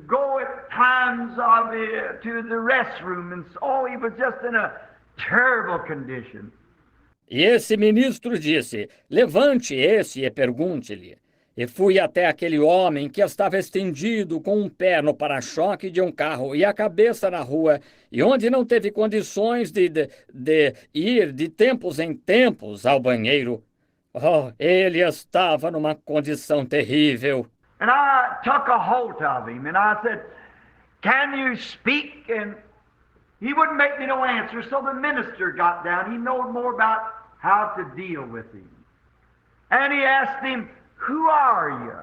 go at times to the restroom, and so he was just in a terrible condition. E esse ministro disse: levante esse e pergunte-lhe. E fui até aquele homem que estava estendido com um pé no para-choque de um carro e a cabeça na rua, e onde não teve condições de ir de tempos em tempos ao banheiro. Oh, ele estava numa condição terrível. And I took a hold of him and I said, can you speak? And he wouldn't make me no answer, so the minister got down. He knowed more about how to deal with him. And he asked him, who are you?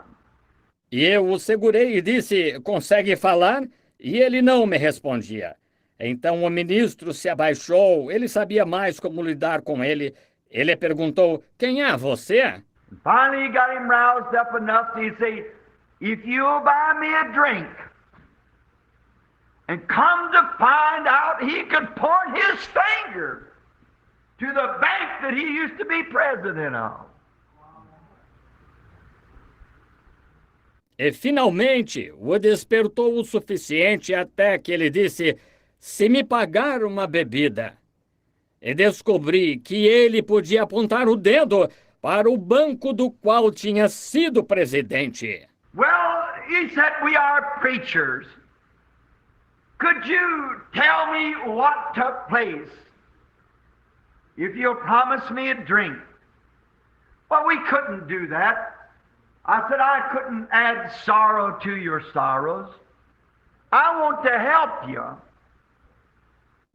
E eu o segurei e disse: consegue falar? E ele não me respondia. Então o ministro se abaixou, ele sabia mais como lidar com ele. Ele perguntou: quem é você? And finally he got him roused up enough to say, if you'll buy me a drink. And come to find out, he could point his finger to the bank that he used to be president of. E finalmente o despertou o suficiente até que ele disse: se me pagar uma bebida. E descobri que ele podia apontar o dedo para o banco do qual tinha sido presidente. Well, he said, we are preachers. Could you tell me what took place if you'll promise me a drink? Well, we couldn't do that. I said, I couldn't add sorrow to your sorrows. I want to help you.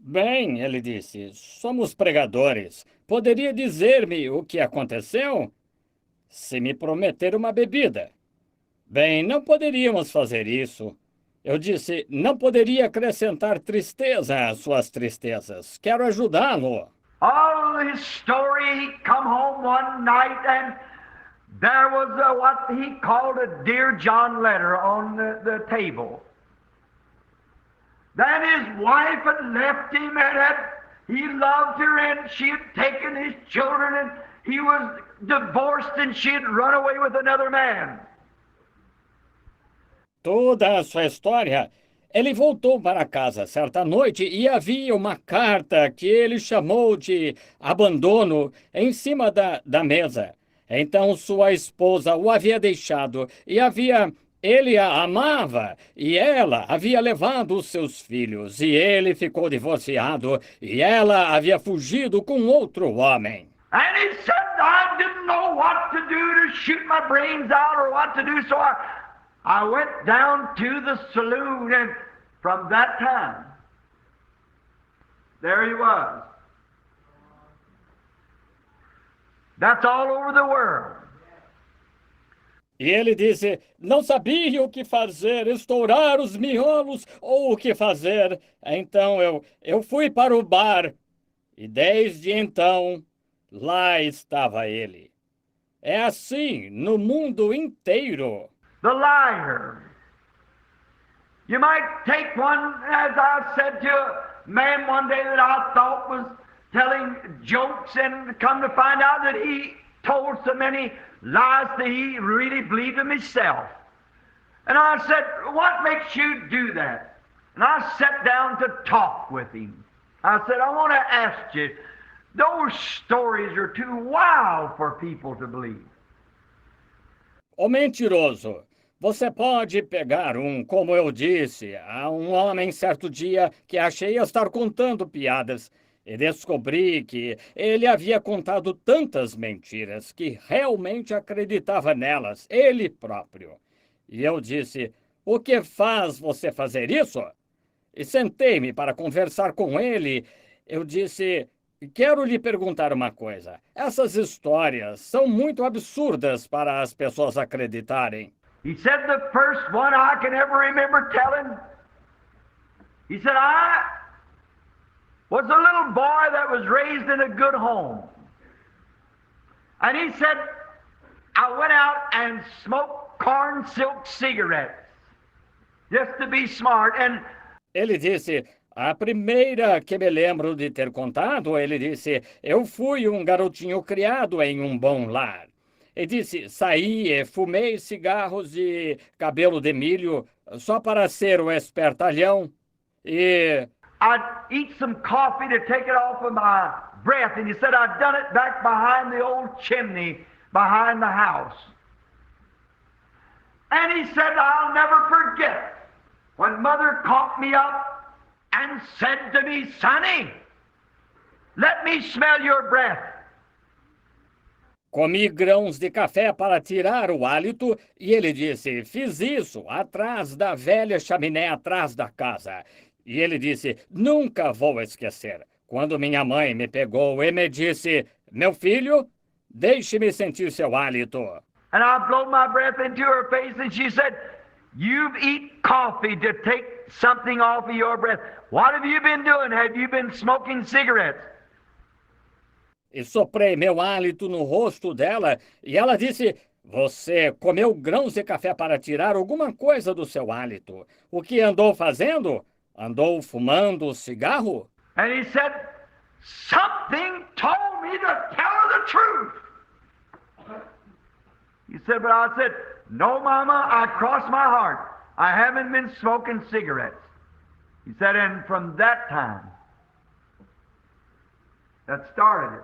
Bem, ele disse, somos pregadores. Poderia dizer-me o que aconteceu? Se me prometer uma bebida. Bem, não poderíamos fazer isso. Eu disse, não poderia acrescentar tristeza às suas tristezas. Quero ajudá-lo. All his story, he come home one night and there was what he called a Dear John letter on the table. Then his wife had left him and he loved her and she had taken his children and he was divorced and she had run away with another man. Toda a sua história. Ele voltou para casa certa noite e havia uma carta que ele chamou de abandono em cima da mesa. Então sua esposa o havia deixado e ele a amava e ela havia levado os seus filhos e ele ficou divorciado e ela havia fugido com outro homem. And he said, I didn't know what to do to shoot my brains out or what to do, so I went down to the saloon, and from that time, there he was. That's all over the world. E ele disse, não sabia o que fazer, estourar os miolos ou o que fazer. Então eu fui para o bar e desde então lá estava ele. É assim no mundo inteiro. The liar. You might take one, as I said to a man one day that I thought was telling jokes, and come to find out that he told so many lies that he really believed them himself. And I said, what makes you do that? And I sat down to talk with him. I said, I want to ask you, those stories are too wild for people to believe. O mentiroso. Você pode pegar como eu disse, a um homem certo dia que achei estar contando piadas e descobri que ele havia contado tantas mentiras que realmente acreditava nelas, ele próprio. E eu disse, o que faz você fazer isso? E sentei-me para conversar com ele. Eu disse: quero lhe perguntar uma coisa. Essas histórias são muito absurdas para as pessoas acreditarem. He said the first one I can ever remember telling. He said, I was a little boy that was raised in a good home. And he said, I went out and smoked corn silk cigarettes just to be smart. And Ele disse: a primeira que me lembro de ter contado, ele disse: eu fui um garotinho criado em um bom lar. Ele disse: saí e fumei cigarros de cabelo de milho só para ser o espertalhão. E I'd eat some coffee to take it off of my breath. And he said, I'd done it back behind the old chimney behind the house. And he said, I'll never forget when Mother caught me up and said to me, Sonny, let me smell your breath. comi grãos de café para tirar o hálito, e ele disse: fiz isso atrás da velha chaminé atrás da casa. E ele disse: nunca vou esquecer, quando minha mãe me pegou e me disse: meu filho, deixe-me sentir seu hálito. And I blew my breath into her face and she said, you've eaten coffee to take something off of your breath. What have you been doing? Have you been smoking cigarettes? E soprei meu hálito no rosto dela, e ela disse: você comeu grãos de café para tirar alguma coisa do seu hálito. O que andou fazendo? Andou fumando cigarro? And he said, something told me to tell her the truth. He said, but I said, no, Mama, I crossed my heart. I haven't been smoking cigarettes. He said, and from that time, that started it.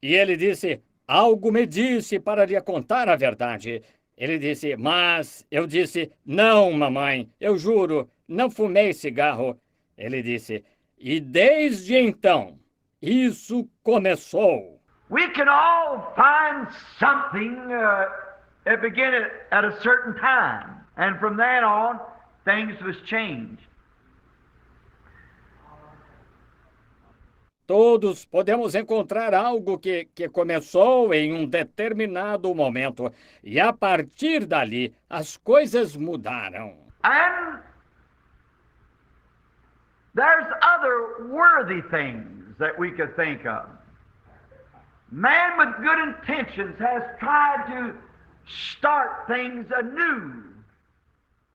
E ele disse: algo me disse para lhe contar a verdade. Ele disse: mas eu disse: não, mamãe, eu juro, não fumei cigarro. Ele disse: e desde então, isso começou. We can all find something that began at a certain time. And from then on, things was changed. Todos podemos encontrar algo que começou em um determinado momento, e a partir dali as coisas mudaram. And there's other worthy things that we could think of. Man with good intentions has tried to start things anew,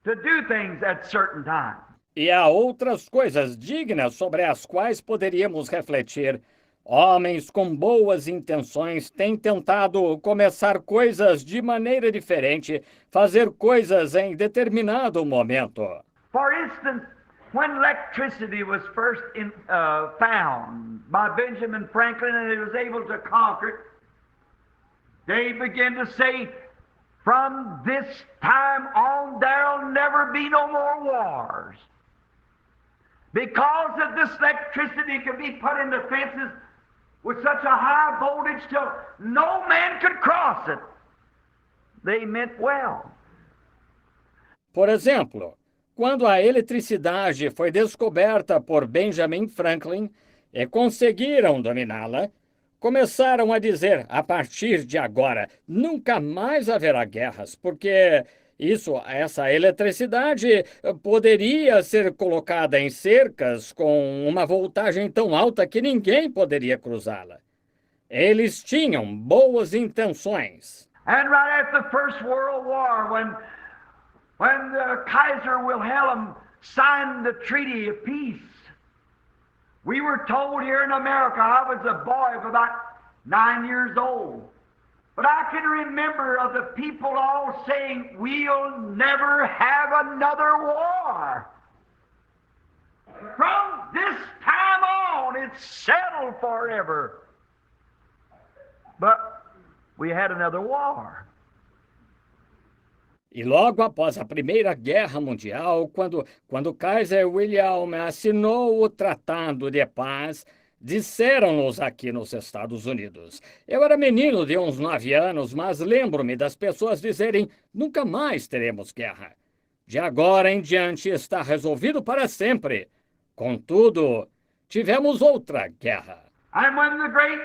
to do things at certain times. E há outras coisas dignas sobre as quais poderíamos refletir. Homens com boas intenções têm tentado começar coisas de maneira diferente, fazer coisas em determinado momento. For instance, when electricity was first found by Benjamin Franklin and he was able to conquer it, they began to say, from this time on, there'll never be no more wars. Because of this electricity could be put into fences with such a high voltage till no man could cross it. They meant well. Por exemplo, quando a eletricidade foi descoberta por Benjamin Franklin e conseguiram dominá-la, começaram a dizer: a partir de agora, nunca mais haverá guerras, porque essa eletricidade poderia ser colocada em cercas com uma voltagem tão alta que ninguém poderia cruzá-la. Eles tinham boas intenções. And right after the First World War, when the Kaiser Wilhelm signed the Treaty of Peace, we were told here in America, I was a boy of about 9 years old, but I can remember of the people all saying, we'll never have another war. From this time on, it's settled forever. But we had another war. E logo após a Primeira Guerra Mundial, quando Kaiser Wilhelm assinou o Tratado de Paz, Disseram-nos aqui nos Estados Unidos. Eu era menino de uns 9 anos, mas lembro-me das pessoas dizerem: nunca mais teremos guerra. De agora em diante está resolvido para sempre. Contudo, tivemos outra guerra. And when the great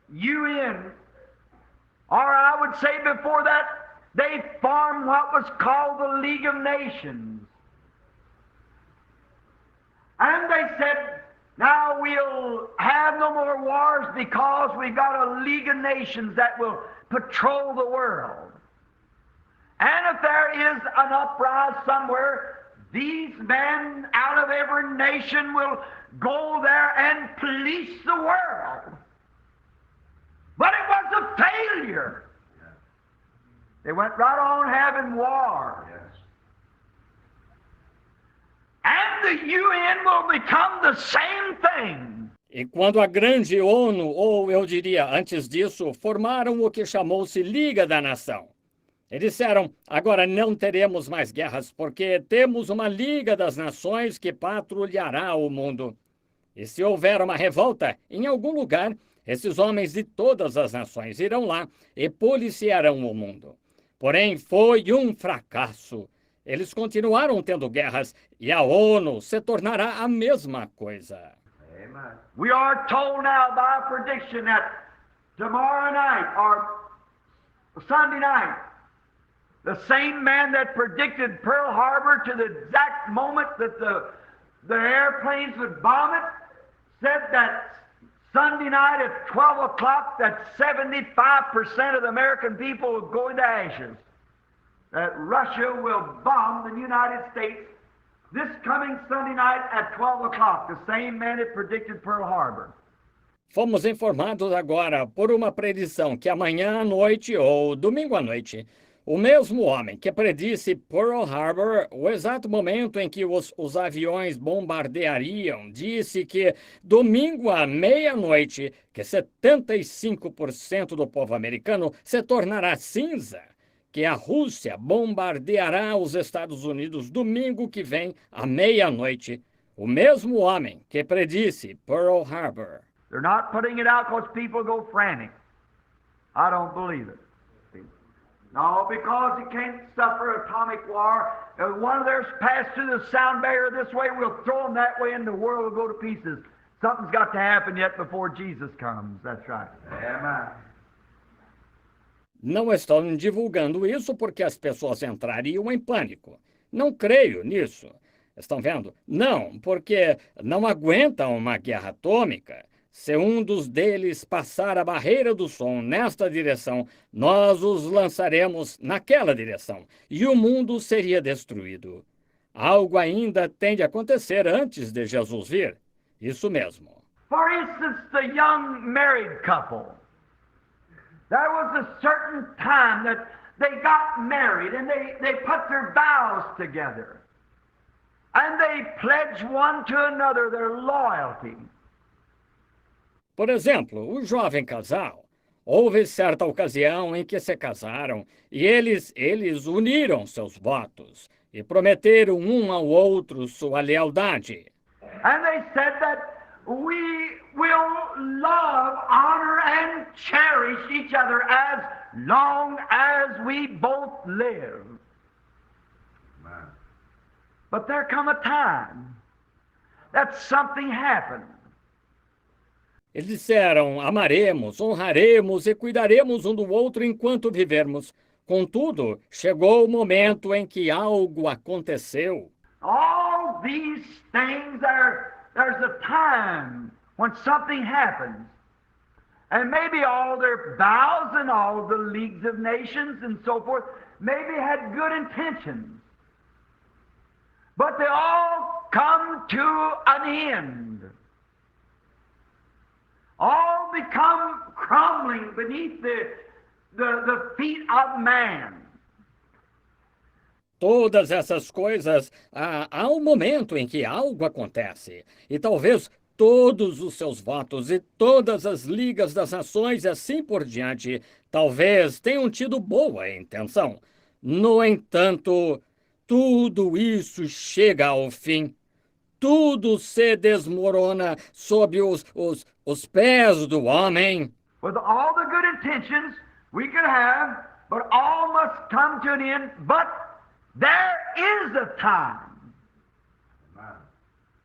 UN, or I would say before that, they formed what was called the League of Nations. And they said, now we'll have no more wars because we've got a League of Nations that will patrol the world. And if there is an uprising somewhere, these men out of every nation will go there and police the world. But it was a failure. They went right on having war. And the UN will become the same thing. E quando a grande ONU, ou eu diria antes disso, formaram o que chamou-se Liga da Nação. Eles disseram: agora não teremos mais guerras, porque temos uma Liga das Nações que patrulhará o mundo. E se houver uma revolta em algum lugar, esses homens de todas as nações irão lá e policiarão o mundo. Porém, foi um fracasso. Eles continuaram tendo guerras e a ONU se tornará a mesma coisa. Amen. We are told now by prediction that tomorrow night or Sunday night, the same man that predicted Pearl Harbor to the exact moment that the airplanes would bomb it, said that Sunday night at 12 o'clock that 75% of the American people will go into ashes. That Russia will bomb the United States this coming Sunday night at 12 o'clock. The same man that predicted Pearl Harbor. Fomos informados agora por uma predição que amanhã à noite ou domingo à noite, o mesmo homem que predisse Pearl Harbor, o exato momento em que os aviões bombardeariam, disse que domingo à meia-noite, que 75% do povo americano se tornará cinza, que a Rússia bombardeará os Estados Unidos domingo que vem à meia-noite. O mesmo homem que predisse Pearl Harbor. They're not putting it out because people go frantic. I don't believe it. No, because you can't suffer atomic war. If one of theirs passed through the sound barrier this way, we'll throw them that way and the world will go to pieces. Something's got to happen yet before Jesus comes. That's right. Amen. Não estão divulgando isso porque as pessoas entrariam em pânico. Não creio nisso. Estão vendo? Não, porque não aguentam uma guerra atômica. Se um dos deles passar a barreira do som nesta direção, nós os lançaremos naquela direção e o mundo seria destruído. Algo ainda tem de acontecer antes de Jesus vir. Isso mesmo. For instance, the young married couple. There was a certain time that they got married and they put their vows together. And they pledged one to another their loyalty. Por exemplo, o jovem casal. Houve certa ocasião em que se casaram e eles uniram seus votos e prometeram um ao outro sua lealdade. And they said that we will love, honor, and cherish each other as long as we both live. Amen. But there come a time that something happened. Eles disseram: amaremos, honraremos e cuidaremos um do outro enquanto vivermos. Contudo, chegou o momento em que algo aconteceu. All these things, there's a time when something happens. And maybe all their vows and all the leagues of nations and so forth maybe had good intentions. But they all come to an end. All become crumbling beneath the feet of man. Todas essas coisas, há um momento em que algo acontece. E talvez todos os seus votos e todas as ligas das nações e assim por diante, talvez tenham tido boa intenção. No entanto, tudo isso chega ao fim. tudo se desmorona sob os pés do homem. With all the good intentions we could have, but all must come to an end. But there is a time Amen.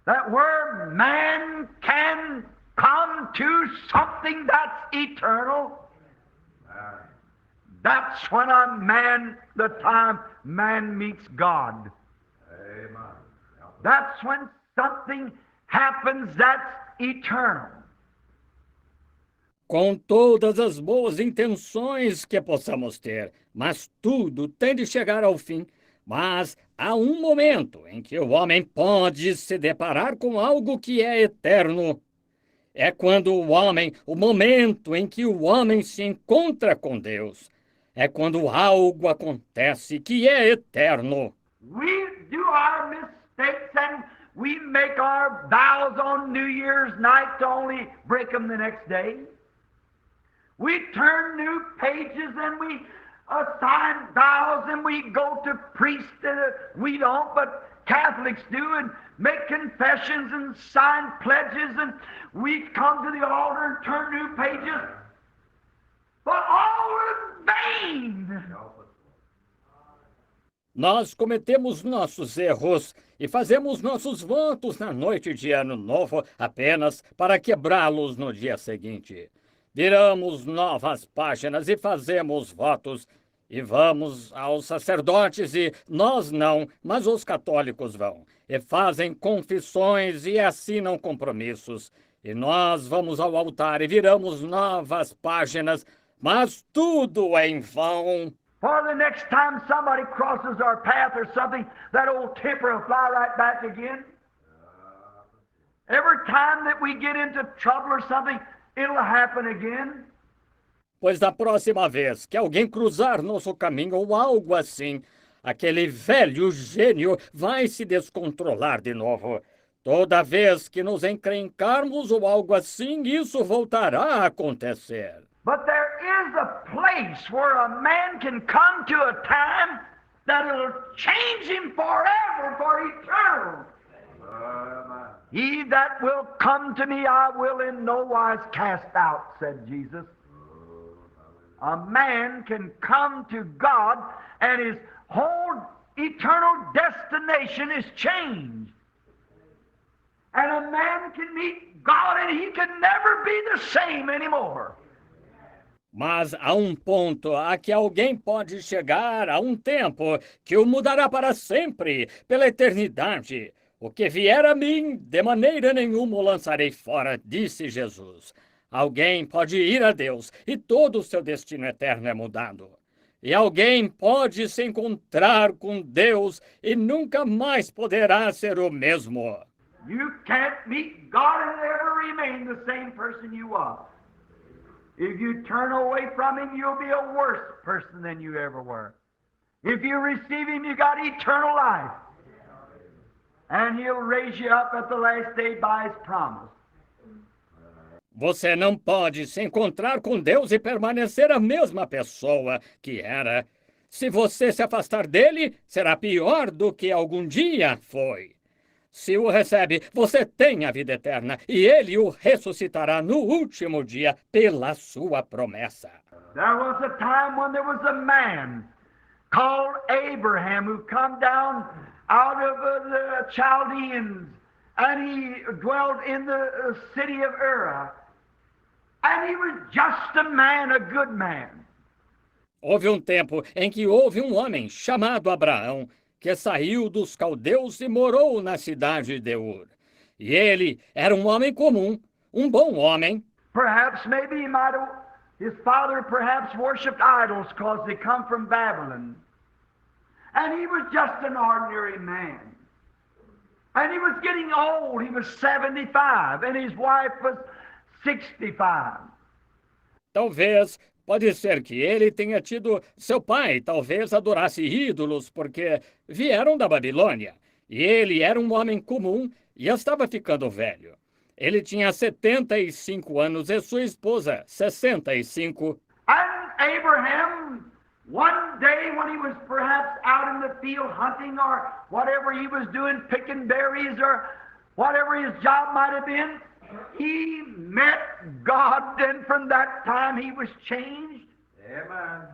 that where man can come to something that's eternal. Amen. That's when the time man meets God. Amen. That's when something happens that's eternal. Com todas as boas intenções que possamos ter, mas tudo tem de chegar ao fim. Mas há um momento em que o homem pode se deparar com algo que é eterno. É quando o momento em que o homem se encontra com Deus. É quando algo acontece que é eterno. We do our mistakes and we make our vows on New Year's night to only break them the next day. We turn new pages and we assign vows and we go to priests. We don't, but Catholics do, and make confessions and sign pledges, and we come to the altar and turn new pages. But all is vain. Help us, Lord. Nós cometemos nossos erros e fazemos nossos votos na noite de Ano Novo apenas para quebrá-los no dia seguinte. Viramos novas páginas e fazemos votos. E vamos aos sacerdotes e nós não, mas os católicos vão. E fazem confissões e assinam compromissos. E nós vamos ao altar e viramos novas páginas, mas tudo é em vão. For the next time somebody crosses our path or something, that old temper will fly right back again. Every time that we get into trouble or something, it'll happen again. Pois da próxima vez que alguém cruzar nosso caminho ou algo assim, aquele velho gênio vai se descontrolar de novo. Toda vez que nos encrencarmos ou algo assim, isso voltará a acontecer. But there is a place where a man can come to a time that'll change him forever, for eternal. Amen. He that will come to me, I will in no wise cast out, said Jesus. A man can come to God and his whole eternal destination is changed. And a man can meet God and he can never be the same anymore. Mas há um ponto a que alguém pode chegar, a um tempo que o mudará para sempre, pela eternidade. O que vier a mim, de maneira nenhuma o lançarei fora, disse Jesus. Alguém pode ir a Deus e todo o seu destino eterno é mudado. E alguém pode se encontrar com Deus e nunca mais poderá ser o mesmo. You can't meet God and ever remain the same person you was. If you turn away from Him, you'll be a worse person than you ever were. If you receive Him, you got eternal life. And He'll raise you up at the last day by His promise. Você não pode se encontrar com Deus e permanecer a mesma pessoa que era. Se você se afastar dele, será pior do que algum dia foi. Se o recebe, você tem a vida eterna e ele o ressuscitará no último dia pela sua promessa. There was a time when there was a man called Abraham who come down out of the Chaldeans, and he dwelt in the city of Ur. And he was just a man, a good man. Houve um tempo em que houve um homem chamado Abraão, que saiu dos caldeus e morou na cidade de Ur. E ele era um homem comum, um bom homem. Perhaps maybe his father perhaps worshipped idols because they come from Babylon. And he was just an ordinary man. And he was getting old. He was 75, and his wife was 65. Talvez, pode ser que ele tenha tido seu pai, talvez adorasse ídolos, porque vieram da Babilônia. E ele era um homem comum e estava ficando velho. Ele tinha 75 anos e sua esposa, 65. And Abraham, one day when he was perhaps out in the field hunting or whatever he was doing, picking berries or whatever his job might have been, he met God, and from that time he was changed. Amen.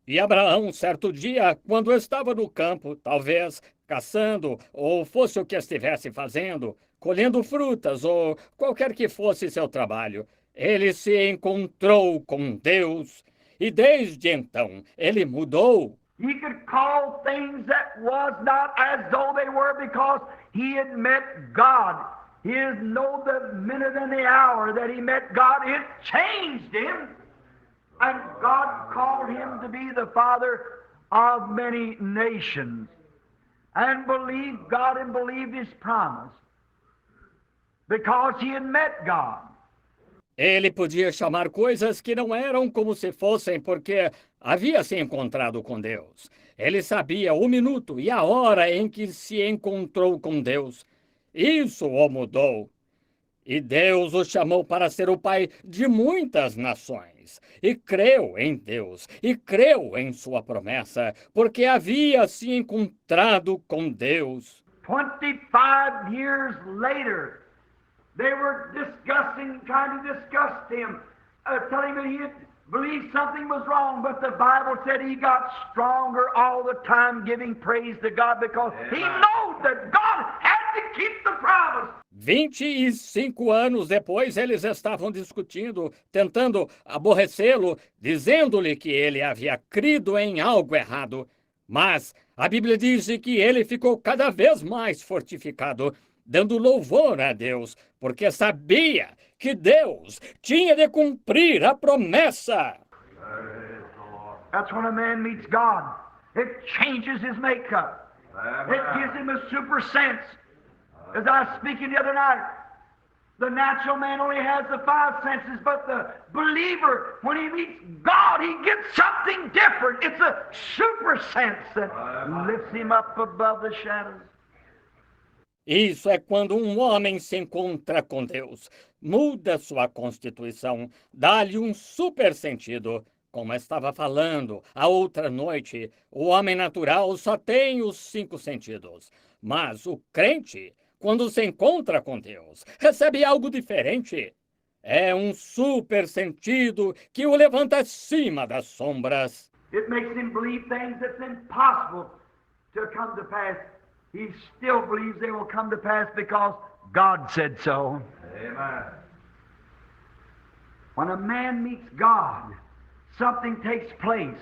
E Abraão, certo dia, quando estava no campo, talvez caçando, ou fosse o que estivesse fazendo, colhendo frutas, ou qualquer que fosse seu trabalho, ele se encontrou com Deus, e desde então ele mudou. He could call things that was not as though they were because he had met God. He didn't know the minute and the hour that he met God. It changed him. And God called him to be the father of many nations. And believed God and believed his promise. Because he had met God. Ele podia chamar coisas que não eram como se fossem, porque havia se encontrado com Deus. Ele sabia o minuto e a hora em que se encontrou com Deus. Isso o mudou. E Deus o chamou para ser o pai de muitas nações. E creu em Deus, e creu em sua promessa, porque havia se encontrado com Deus. 25 years later, they were discussing, trying to discuss him, telling him that he had believed something was wrong, but the Bible said he got stronger all the time, giving praise to God because he knows that God had to keep the promise. 25 anos depois, eles estavam discutindo, tentando aborrecê-lo, dizendo-lhe que ele havia crido em algo errado. Mas a Bíblia diz que ele ficou cada vez mais fortificado, dando louvor a Deus, porque sabia que Deus tinha de cumprir a promessa. Praise the Lord. That's when a man meets God. It changes his makeup. It gives Amen. him a super sense. As I was speaking the other night, the natural man only has the 5 senses, but the believer, when he meets God, he gets something different. It's a super sense that lifts him up above the shadows. Isso é quando um homem se encontra com Deus, muda sua constituição, dá-lhe um super sentido. Como eu estava falando, a outra noite, o homem natural só tem os 5 sentidos. Mas o crente, quando se encontra com Deus, recebe algo diferente. É um super sentido que o levanta acima das sombras. It makes him believe things that's impossible to come to pass. He still believes they will come to pass because God said so. Amen. When a man meets God, something takes place.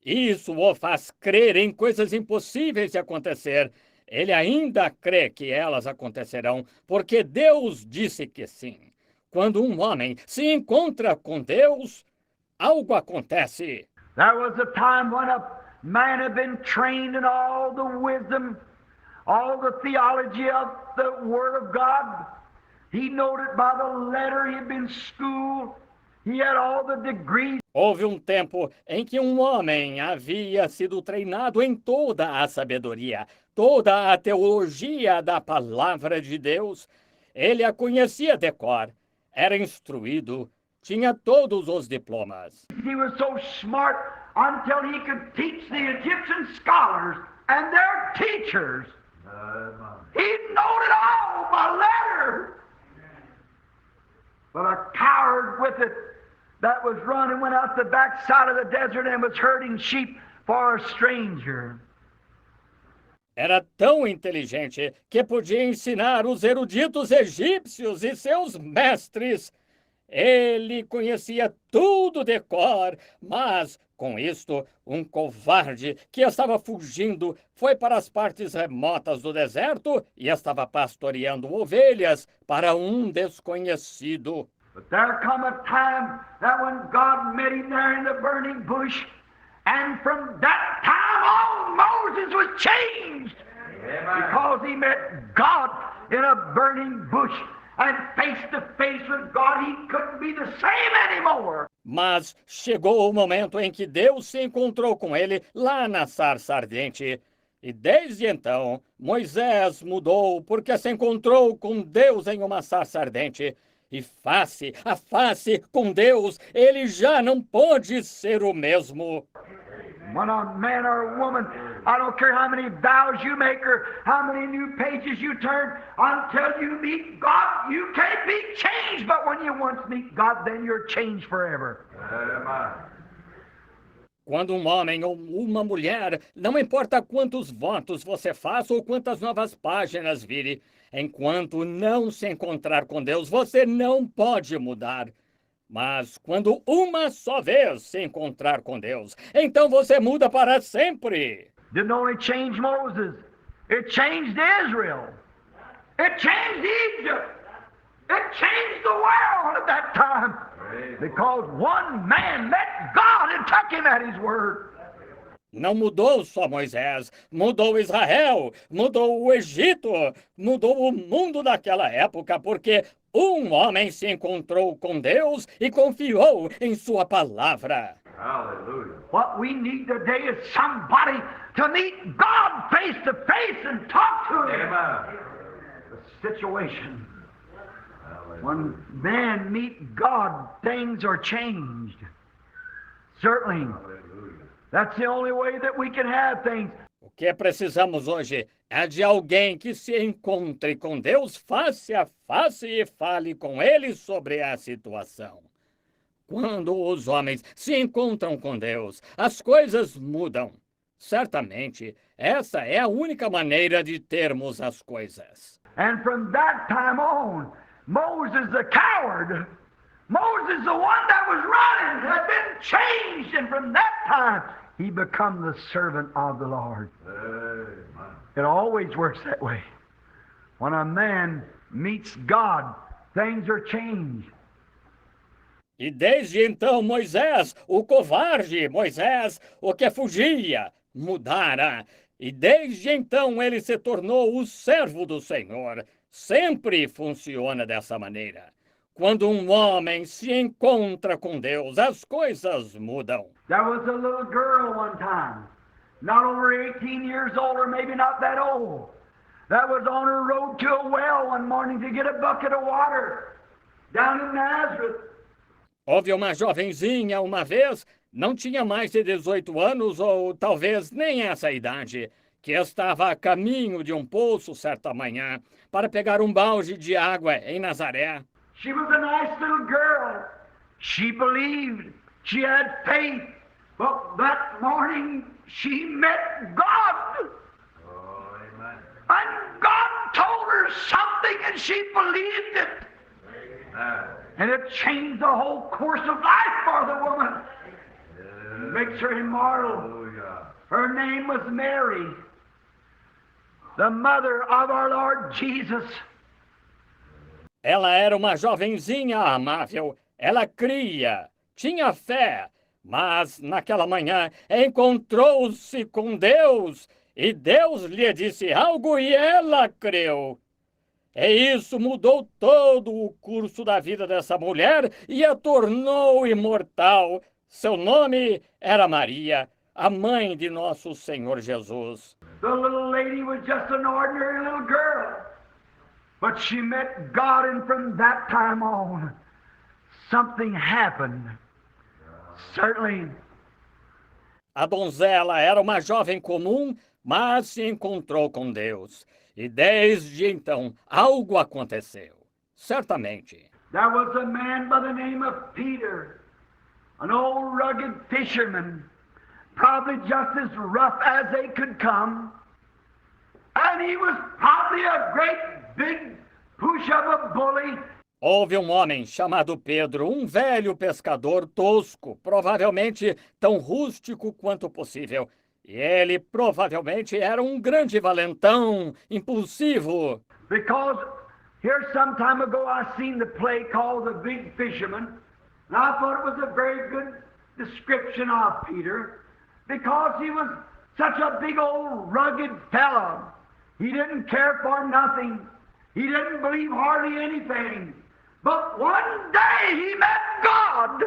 Isso o faz crer em coisas impossíveis de acontecer. Ele ainda crê que elas acontecerão, porque Deus disse que sim. Quando um homem se encontra com Deus, algo acontece. There was a time when a man had been trained in all the wisdom, all the theology of the Word of God. He knowed it by the letter. He had been schooled. He had all the degrees. Houve um tempo em que um homem havia sido treinado em toda a sabedoria, toda a teologia da palavra de Deus. Ele a conhecia de cor, era instruído, tinha todos os diplomas. He was so smart until he could teach the Egyptian scholars and their teachers. Amen. He knowed it all by letter. But a coward with it that was running went out the backside of the desert and was herding sheep for a stranger. Era tão inteligente que podia ensinar os eruditos egípcios e seus mestres. Ele conhecia tudo de cor, mas, com isto, um covarde que estava fugindo foi para as partes remotas do deserto e estava pastoreando ovelhas para um desconhecido. But there come a time that when God met him there in the burning bush, and from that time on, Moses was changed. Amen. Because he met God in a burning bush, and face to face with God, he couldn't be the same anymore. Mas chegou o momento em que Deus se encontrou com ele lá na sarça ardente. E desde então, Moisés mudou porque se encontrou com Deus em uma sarça ardente. E face a face com Deus, ele já não pôde ser o mesmo. When a man or a woman I don't care how many vows you make or how many new pages you turn. Until you meet God, you can't be changed. But when you once meet God, then you're changed forever. Amen. Quando um homem ou uma mulher, não importa quantos votos você faça ou quantas novas páginas vire, enquanto não se encontrar com Deus, você não pode mudar. Mas quando uma só vez se encontrar com Deus, então você muda para sempre. Didn't only change Moses, it changed Israel. It changed Egypt. It changed the world at that time. Because one man met God and took him at his word. Não mudou só Moisés, mudou Israel, mudou o Egito, mudou o mundo daquela época, porque um homem se encontrou com Deus e confiou em sua palavra. Hallelujah. What we need today is somebody to meet God face to face and talk to him. Amen. The situation. Hallelujah. When men meet God, things are changed. Certainly. Hallelujah. That's the only way that we can have things. O que precisamos hoje é de alguém que se encontre com Deus face a face e fale com Ele sobre a situação. Quando os homens se encontram com Deus, as coisas mudam. Certamente, essa é a única maneira de termos as coisas. And from that time on, Moses the coward, Moses the one that was running, had been changed. And from that time, he become the servant of the Lord. Amen. It always works that way. When a man meets God, things are changed. E desde então Moisés, o covarde Moisés, o que fugia, mudara. E desde então ele se tornou o servo do Senhor. Sempre funciona dessa maneira. Quando um homem se encontra com Deus, as coisas mudam. There was a little girl one time, not over 18 years old, or maybe not that old, that was on her road to a well one morning to get a bucket of water down in Nazareth. Houve uma jovenzinha uma vez, não tinha mais de 18 anos ou talvez nem essa idade, que estava a caminho de um poço certa manhã para pegar um balde de água em Nazaré. She was a nice little girl. She believed. She had faith. But that morning she met God. Oh, amen. And God told her something and she believed it. Amen. And it changed the whole course of life for the woman. Makes her immortal. Hallelujah. Her name was Mary, the mother of our Lord Jesus. Ela era uma jovenzinha amável, ela cria, tinha fé, mas naquela manhã encontrou-se com Deus e Deus lhe disse algo e ela creu. E isso mudou todo o curso da vida dessa mulher e a tornou imortal. Seu nome era Maria, a mãe de nosso Senhor Jesus. The little lady was just an ordinary little girl. But she met God, and from that time on, something happened. Certainly. A donzela era uma jovem comum, mas se encontrou com Deus. E desde então, algo aconteceu. Certamente. There was a man by the name of Peter, an old rugged fisherman, probably just as rough as they could come. And he was probably a great big push of a bully. Houve um homem chamado Pedro, um velho pescador tosco, provavelmente tão rústico quanto possível. E ele provavelmente era um grande valentão, impulsivo. Because here some time ago I seen the play called The Big Fisherman, and I thought it was a very good description of Peter, because he was such a big old rugged fellow. He didn't care for nothing. He didn't believe hardly anything. But one day he met God.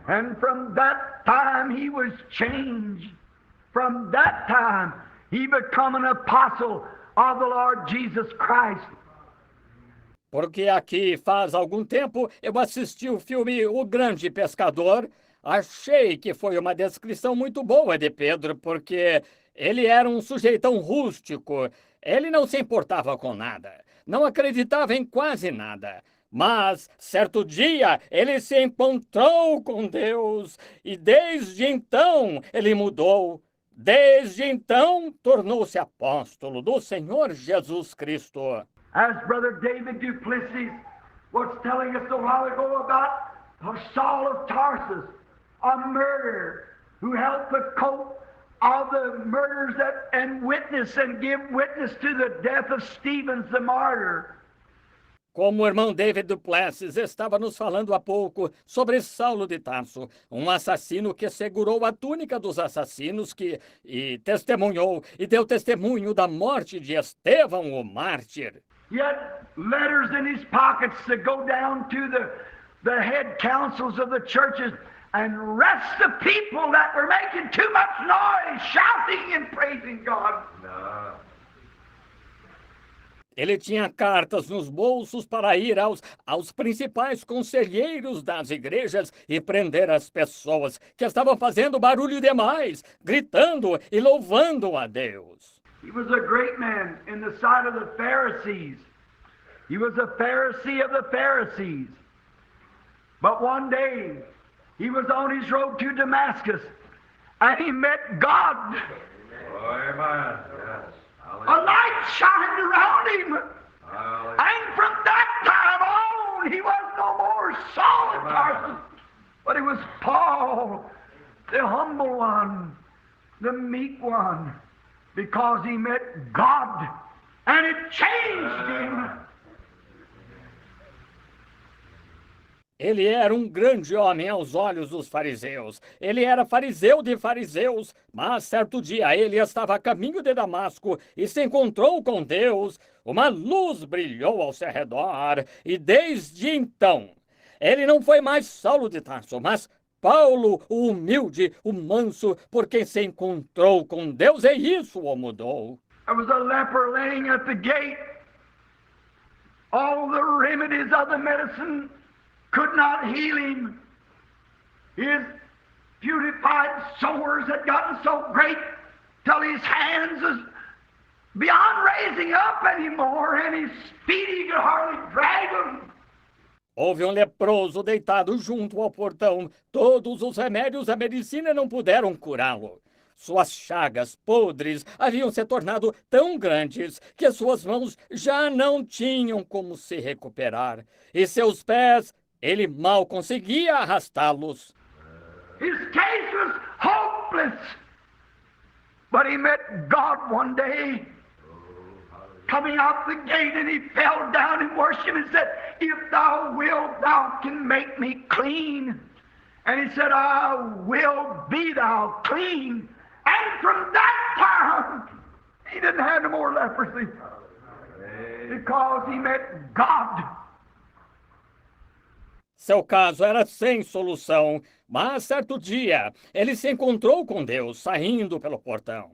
And from that time he was changed. From that time he became an apostle of the Lord Jesus Christ. Porque aqui faz algum tempo eu assisti o filme O Grande Pescador, Achei que foi uma descrição muito boa de Pedro, porque ele era um sujeitão rústico. Ele não se importava com nada, não acreditava em quase nada. Mas, certo dia, ele se encontrou com Deus e desde então ele mudou. Desde então tornou-se apóstolo do Senhor Jesus Cristo. As Brother David Duplessis was telling us a while ago about Saul of Tarsus, a murderer who helped the coat of the murders and give witness to the death of Stephen the martyr. Como o irmão David Duplessis estava nos falando há pouco sobre Saulo de Tarso, um assassino que segurou a túnica dos assassinos e testemunhou e deu testemunho da morte de Estevão, o mártir. Yet letters in his pockets to go down to the head councils of the churches and arrest the people that were making too much noise, shouting and praising God. No. Ele tinha cartas nos bolsos para ir aos principais conselheiros das igrejas e prender as pessoas que estavam fazendo barulho demais, gritando e louvando a Deus. He was a great man in the sight of the Pharisees. He was a Pharisee of the Pharisees. But one day, he was on his road to Damascus, and he met God. Oh, amen. Yes. A light shined around him. Hallelujah. And from that time on, he was no more Saul of Tarsus, but he was Paul, the humble one, the meek one, because he met God, and it changed him. Ele era um grande homem aos olhos dos fariseus. Ele era fariseu de fariseus, mas certo dia ele estava a caminho de Damasco e se encontrou com Deus. Uma luz brilhou ao seu redor e desde então ele não foi mais Saulo de Tarso, mas Paulo, o humilde, o manso, por quem se encontrou com Deus, e isso o mudou. There was a leper laying at the gate. All the remedies of the medicine could not heal him. His beautified sores had gotten so great till his hands was beyond raising up anymore, and his feet he could hardly drag them. Houve um leproso deitado junto ao portão. Todos os remédios da medicina não puderam curá-lo. Suas chagas podres haviam se tornado tão grandes que suas mãos já não tinham como se recuperar. E seus pés, ele mal conseguia arrastá-los. His case was hopeless. But he met God one day, coming out the gate, and he fell down and worshiped and said, "If thou wilt, thou can make me clean." And he said, "I will be thou clean." And from that time, he didn't have no more leprosy because he met God. Seu caso era sem solução, mas certo dia ele se encontrou com Deus saindo pelo portão.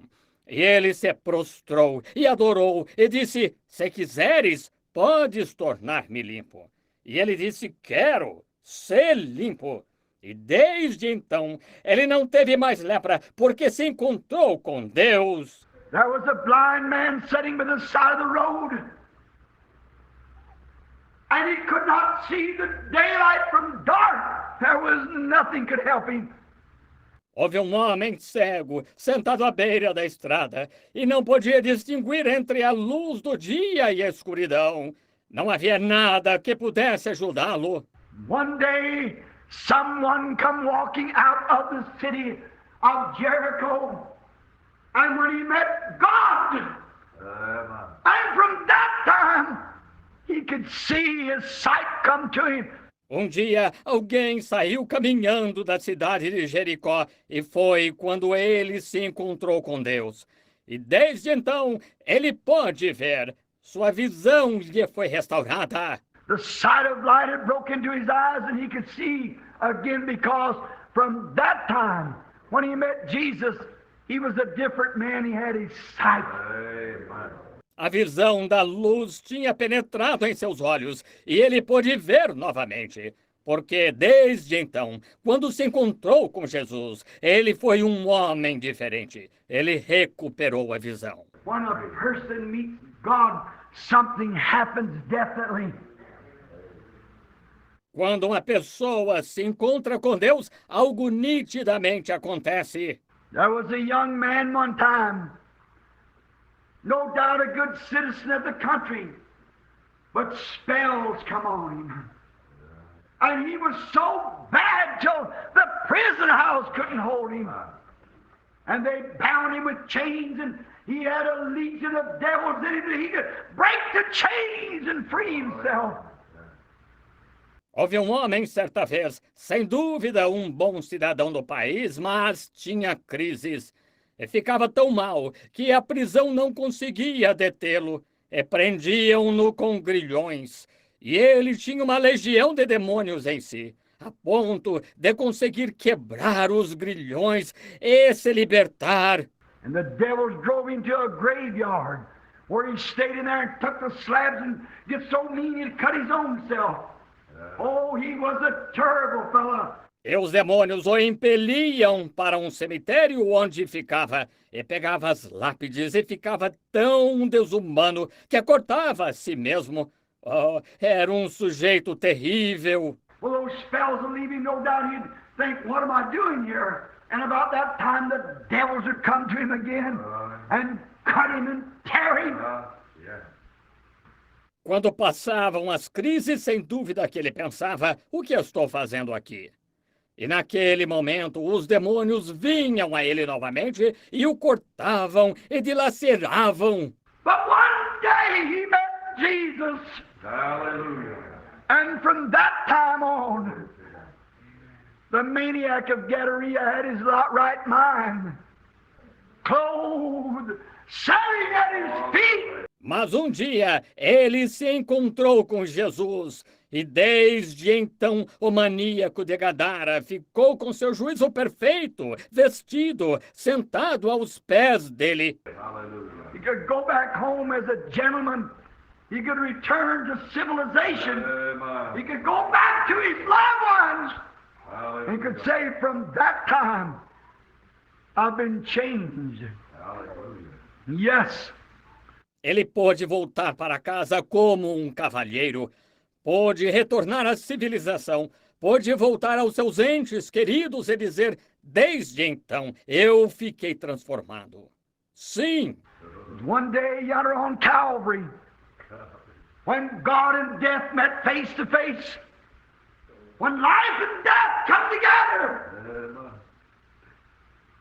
E ele se prostrou e adorou e disse: "Se quiseres, podes tornar-me limpo." E ele disse: "Quero ser limpo." E desde então ele não teve mais lepra, porque se encontrou com Deus. There was a blind man sitting by the side of the road, and he could not see the daylight from dark. There was nothing could help him. Houve um homem cego sentado à beira da estrada e não podia distinguir entre a luz do dia e a escuridão. Não havia nada que pudesse ajudá-lo. One day, someone come walking out of the city of Jericho, and when he met God, Amen. and from that time, he could see his sight come to him. Um dia, alguém saiu caminhando da cidade de Jericó e foi quando ele se encontrou com Deus. E desde então, ele pôde ver. Sua visão lhe foi restaurada. The sight of light had broke into his eyes, and he could see again, because from that time, when he met Jesus, he was a different man. He had his sight. Amen. A visão da luz tinha penetrado em seus olhos e ele pôde ver novamente. Porque desde então, quando se encontrou com Jesus, ele foi um homem diferente. Ele recuperou a visão. When a person meets God, something happens definitely. Quando uma pessoa se encontra com Deus, algo nitidamente acontece. There was a young man one time, no doubt a good citizen of the country, but spells come on him. And he was so bad till the prison house couldn't hold him. And they bound him with chains, and he had a legion of devils in him that he could break the chains and free himself. Houve um homem, certa vez, sem dúvida um bom cidadão do país, mas tinha crises. E ficava tão mal que a prisão não conseguia detê-lo. E prendiam-no com grilhões. E ele tinha uma legião de demônios em si, a ponto de conseguir quebrar os grilhões e se libertar. And the devils drove him to a graveyard where he stayed in there and took the slabs and get so mean he'd cut his own self. Oh, he was a terrible fella. E os demônios o impeliam para um cemitério onde ficava, e pegava as lápides e ficava tão desumano que cortava a si mesmo. Oh, era um sujeito terrível. Well, those spells would leave him, no doubt he'd think, what am I doing here? And about that time the devils would come to him again and cut him and tear him. Quando passavam as crises, sem dúvida que ele pensava, o que eu estou fazendo aqui? E naquele momento, os demônios vinham a ele novamente e o cortavam e dilaceravam. But one day he met Jesus. Hallelujah. And from that time on, the maniac of Gadara had his right mind, clothed, sitting at his feet. Mas um dia ele se encontrou com Jesus e desde então o maníaco de Gadara ficou com seu juízo perfeito, vestido, sentado aos pés dele. He could go back home as a gentleman. He could return to civilization. He could go back to his loved ones. He could say, from that time, I've been changed. Yes. Ele pôde voltar para casa como um cavalheiro, pôde retornar à civilização, pôde voltar aos seus entes queridos e dizer, desde então, eu fiquei transformado. Sim. One day yonder on Calvary, when God and death met face to face, when life and death come together.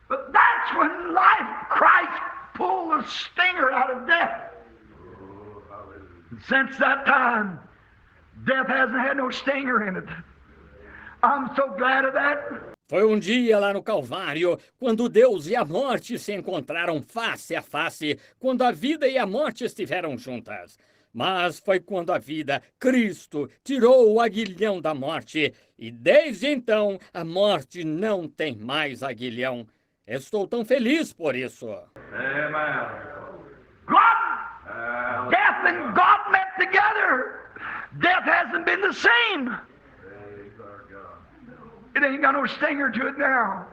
But that's when life, Christ pulled the stinger out of death. Since that time, death hasn't had no stinger in it. I'm so glad of that. Foi um dia lá no Calvário, quando Deus e a morte se encontraram face a face, quando a vida e a morte estiveram juntas. Mas foi quando a vida, Cristo, tirou o aguilhão da morte, e desde então a morte não tem mais aguilhão. Estou tão feliz por isso. Amen. God, death and God met together. Death hasn't been the same. It ain't got no stinger to it now.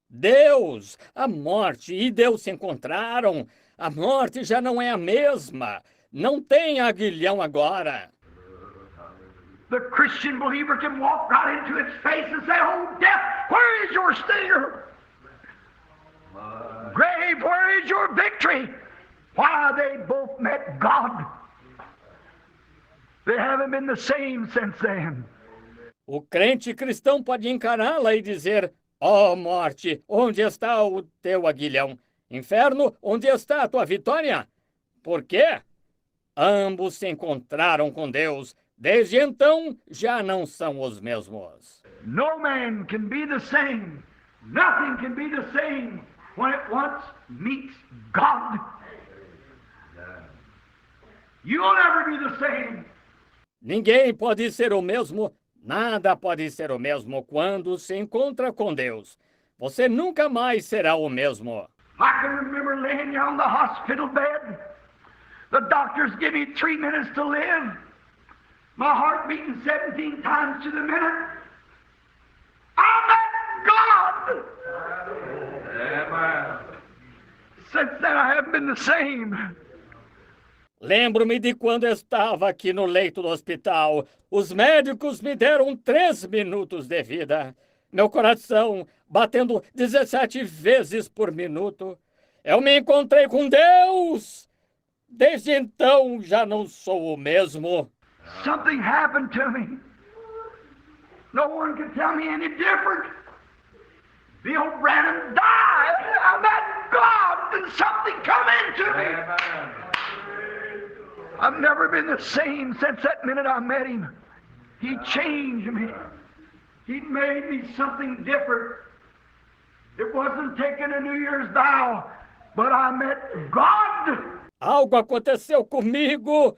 Deus, a morte e Deus se encontraram. A morte já não é a mesma. Não tem aguilhão agora. The Christian believer can walk right into its face and say, oh, death, where is your stinger? Grave, where is your victory? Why, they both met God. They haven't been the same since then. O crente cristão pode encará-la e dizer, ó morte, onde está o teu aguilhão? Inferno, onde está a tua vitória? Por quê? Ambos se encontraram com Deus. Desde então, já não são os mesmos. No man can be the same. Nothing can be the same when it once meets God. You'll never be the same. Ninguém pode ser o mesmo, nada pode ser o mesmo quando se encontra com Deus. Você nunca mais será o mesmo. I can remember laying here on the hospital bed. The doctors give me 3 minutes to live. my heart beating 17 times to the minute. I met God. Amen. Since then, I haven't been the same. Lembro-me de quando estava aqui no leito do hospital. Os médicos me deram 3 minutos de vida. Meu coração batendo 17 vezes por minuto. Eu me encontrei com Deus. Desde então já não sou o mesmo. Something happened to me. No one can tell me any different. Bill Branham died. I met God and something come into me. Amen. I've never been the same since that minute I met him. He changed me. He made me something different. It wasn't taking a New Year's vow, but I met God. Algo aconteceu comigo.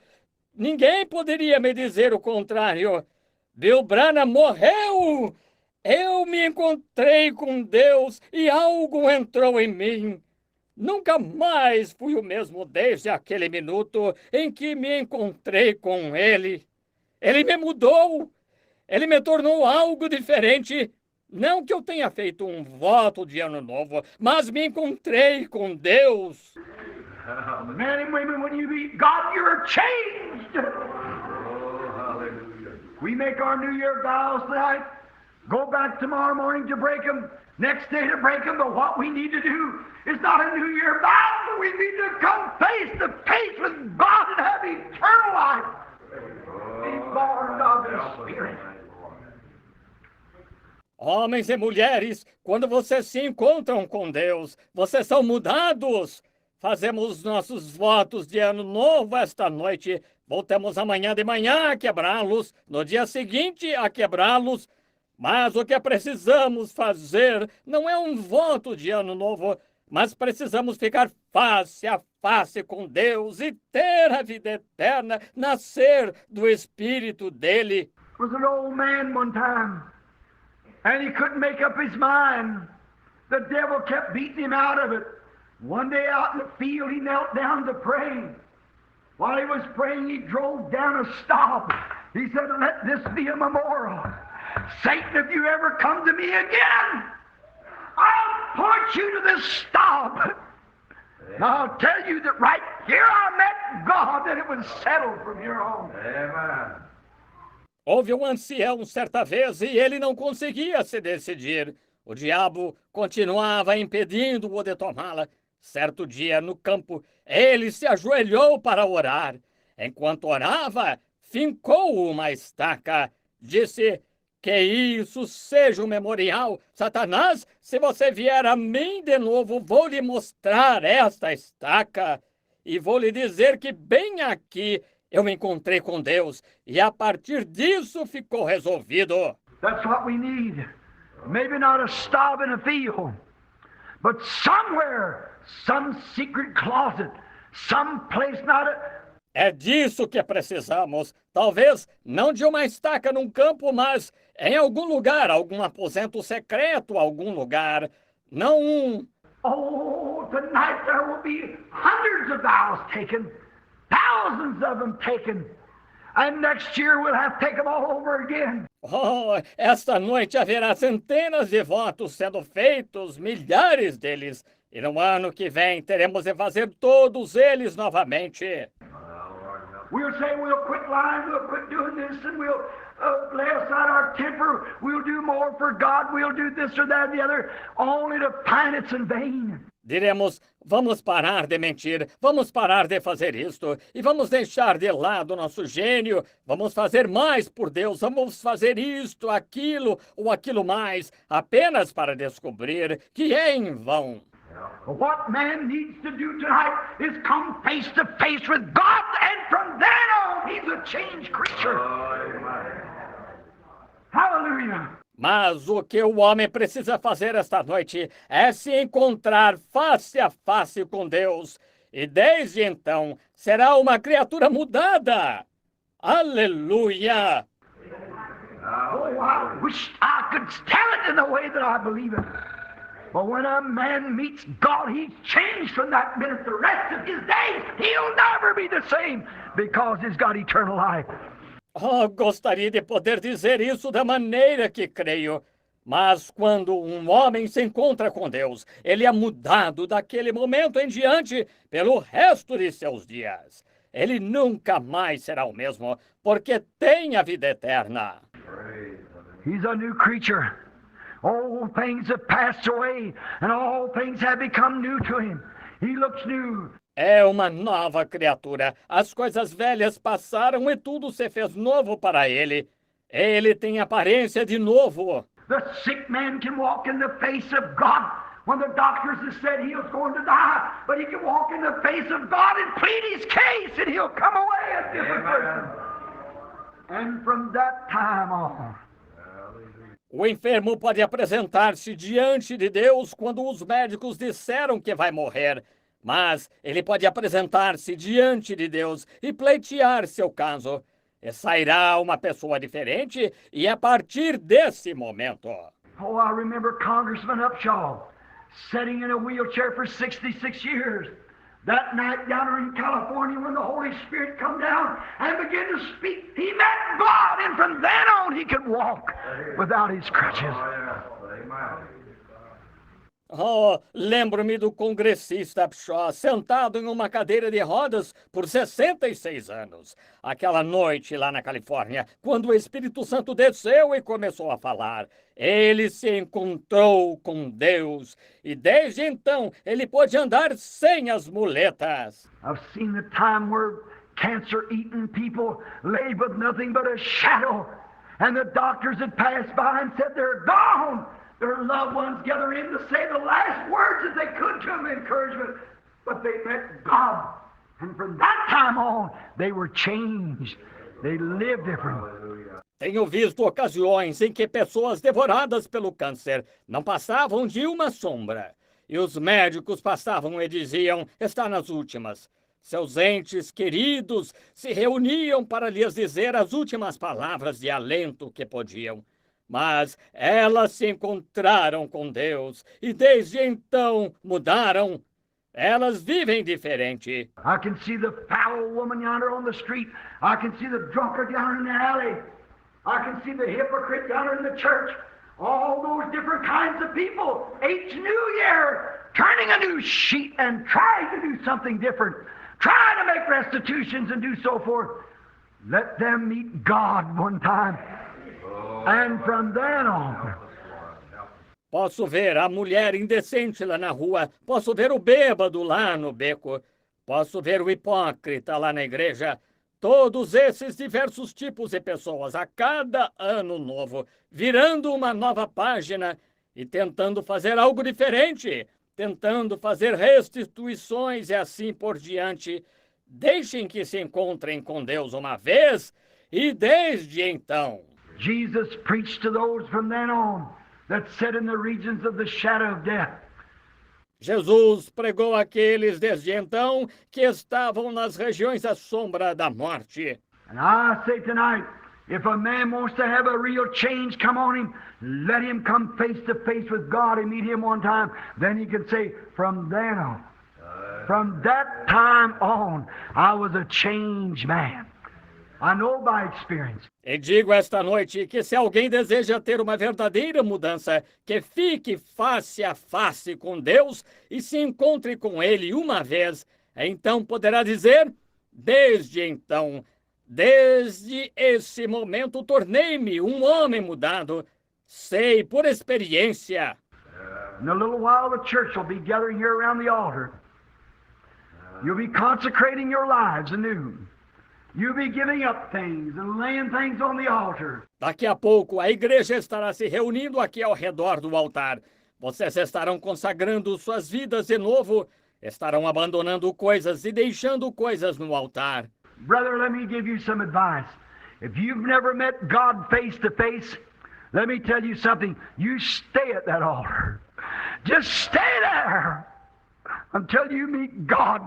Ninguém poderia me dizer o contrário. Bill Branham morreu. Eu me encontrei com Deus e algo entrou em mim. Nunca mais fui o mesmo desde aquele minuto em que me encontrei com Ele. Ele me mudou. Ele me tornou algo diferente. Não que eu tenha feito um voto de ano novo, mas me encontrei com Deus. Men and women, when you meet God, you're changed. Oh, hallelujah. We make our New Year vows tonight. Go back tomorrow morning to break them. Next day to break them. But what we need to do is not a New Year vow, but we need to come face to face with God and have eternal life. Be born of the Spirit. Homens e mulheres, quando vocês se encontram com Deus, vocês são mudados. Fazemos nossos votos de ano novo esta noite. Voltamos amanhã de manhã a quebrá-los, no dia seguinte a quebrá-los. Mas o que precisamos fazer não é um voto de ano novo, mas precisamos ficar face a face com Deus e ter a vida eterna, nascer do Espírito dele. There was an old man one time, and he couldn't make up his mind. The devil kept beating him out of it. One day out in the field, he knelt down to pray. While he was praying, he drove down a stop. He said, "Let this be a memorial. Satan, if you ever come to me again, I'll point you to this stop. And I'll tell you that right here I met God, and it was settled from here on." Amen. Houve um ancião certa vez e ele não conseguia se decidir. O diabo continuava impedindo-o de tomá-la. Certo dia, no campo, ele se ajoelhou para orar. Enquanto orava, fincou uma estaca. Disse: "Que isso seja um memorial. Satanás, se você vier a mim de novo, vou lhe mostrar esta estaca. E vou lhe dizer que bem aqui eu me encontrei com Deus. E a partir disso ficou resolvido." That's what we need. Maybe not a stop in a field, but somewhere, some secret closet, some place not a... É disso que precisamos. Talvez não de uma estaca num campo, mas em algum lugar, algum aposento secreto, algum lugar. Não um... Oh, tonight there will be hundreds of vows taken, thousands of them taken. And next year we'll have to take them all over again. Oh, esta noite haverá centenas de votos sendo feitos, milhares deles. E no ano que vem teremos de fazer todos eles novamente. We'll say we'll quit lying, we'll quit doing this, and we'll lay aside our temper. We'll do more for God. We'll do this or that or the other, only to find it's in vain. Diremos: vamos parar de mentir, vamos parar de fazer isto, e vamos deixar de lado nosso gênio, vamos fazer mais por Deus, vamos fazer isto, aquilo ou aquilo mais, apenas para descobrir que é em vão. What man needs to do tonight is come face to face with God, and from then on, he's a changed creature. Hallelujah. Mas o que o homem precisa fazer esta noite é se encontrar face a face com Deus. E desde então será uma criatura mudada. Aleluia! Oh, I wish I could tell it in the way that I believe it. But when a man meets God, he's changed from that minute. The rest of his days, he'll never be the same because he's got eternal life. Oh, gostaria de poder dizer isso da maneira que creio. Mas quando um homem se encontra com Deus, ele é mudado daquele momento em diante pelo resto de seus dias. Ele nunca mais será o mesmo, porque tem a vida eterna. He's a new creature. Old things have passed away, and all things have become new to him. He looks new. É uma nova criatura. As coisas velhas passaram e tudo se fez novo para ele. Ele tem aparência de novo. The sick man can walk in the face of God when the doctors have said he was going to die, but he can walk in the face of God and plead his case, and he'll come away a different person. And from that time on, O enfermo pode apresentar-se diante de Deus quando os médicos disseram que vai morrer, mas ele pode apresentar-se diante de Deus e pleitear seu caso. E sairá uma pessoa diferente, e a partir desse momento. oh, I remember Congressman Upshaw sitting in a wheelchair for 66 years. That night down there in California when the Holy Spirit come down and began to speak, he met God, and from then on he could walk without his crutches. Oh, lembro-me do congressista Upshaw sentado em uma cadeira de rodas por 66 anos. Aquela noite lá na Califórnia, quando o Espírito Santo desceu e começou a falar. Ele se encontrou com Deus e desde então ele pôde andar sem as muletas. I've seen the time where cancer-eaten people lay with nothing but a shadow, and the doctors had passed by and said they're gone. Their loved ones gather in to say the last words that they could to them, encouragement. But they met God. And from that time on, they were changed. They lived different. Tenho visto ocasiões em que pessoas devoradas pelo câncer não passavam de uma sombra. E os médicos passavam e diziam, está nas últimas. Seus entes queridos se reuniam para lhes dizer as últimas palavras de alento que podiam. Mas elas se encontraram com Deus e desde então mudaram. Elas vivem diferente. I can see the foul woman yonder on the street. I can see the drunkard yonder in the alley. I can see the hypocrite yonder in the church. All those different kinds of people, each new year, turning a new sheet and trying to do something different, trying to make restitutions and do so forth. Let them meet God one time. And from then on. Posso ver a mulher indecente lá na rua, posso ver o bêbado lá no beco, posso ver o hipócrita lá na igreja. Todos esses diversos tipos de pessoas a cada ano novo, virando uma nova página e tentando fazer algo diferente, tentando fazer restituições e assim por diante. Deixem que se encontrem com Deus uma vez e desde então. Jesus preached to those from then on that sat in the regions of the shadow of death. Jesus pregou àqueles desde então que estavam nas regiões da sombra da morte. And I say tonight, if a man wants to have a real change come on him, let him come face to face with God and meet him one time. Then he can say, from then on, from that time on, I was a changed man. I know by experience. E digo esta noite que se alguém deseja ter uma verdadeira mudança, que fique face a face com Deus e se encontre com Ele uma vez, então poderá dizer, desde então, desde esse momento tornei-me um homem mudado, sei por experiência. In a little while the church will be gathering here around the altar. You'll be consecrating your lives anew. You'll be giving up things and laying things on the altar. Daqui a pouco, a igreja estará se reunindo aqui ao redor do altar. Vocês estarão consagrando suas vidas de novo, estarão abandonando coisas e deixando coisas no altar. Brother, let me give you some advice. If you've never met God face to face, let me tell you something. You stay at that altar. Just stay there until you meet God.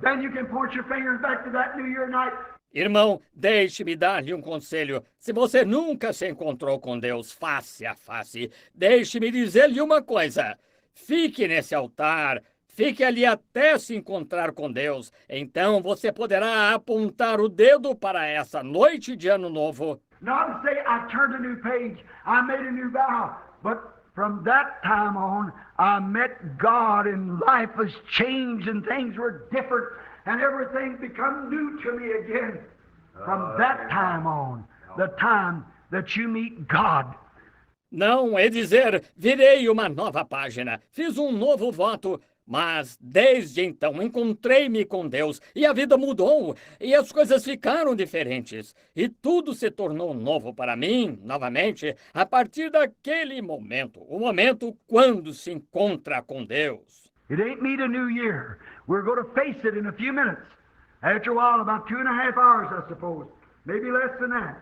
Then you can point your fingers back to that New Year night. Irmão, deixe-me dar-lhe um conselho. Se você nunca se encontrou com Deus face a face, deixe-me dizer-lhe uma coisa. Fique nesse altar, Fique ali até se encontrar com Deus. Então você poderá apontar o dedo para essa noite de Ano Novo. Not to say I turned a new page, I made a new vow, but from that time on, I met God and life was changed and things were different and everything become new to me again. From that time on, the time that you meet God. Não é dizer, virei uma nova página, fiz um novo voto, mas desde então encontrei-me com Deus e a vida mudou e as coisas ficaram diferentes e tudo se tornou novo para mim, novamente, a partir daquele momento, o momento quando se encontra com Deus. It ain't meet a new year. We're going to face it in a few minutes. After a while, about 2.5 hours, I suppose, maybe less than that.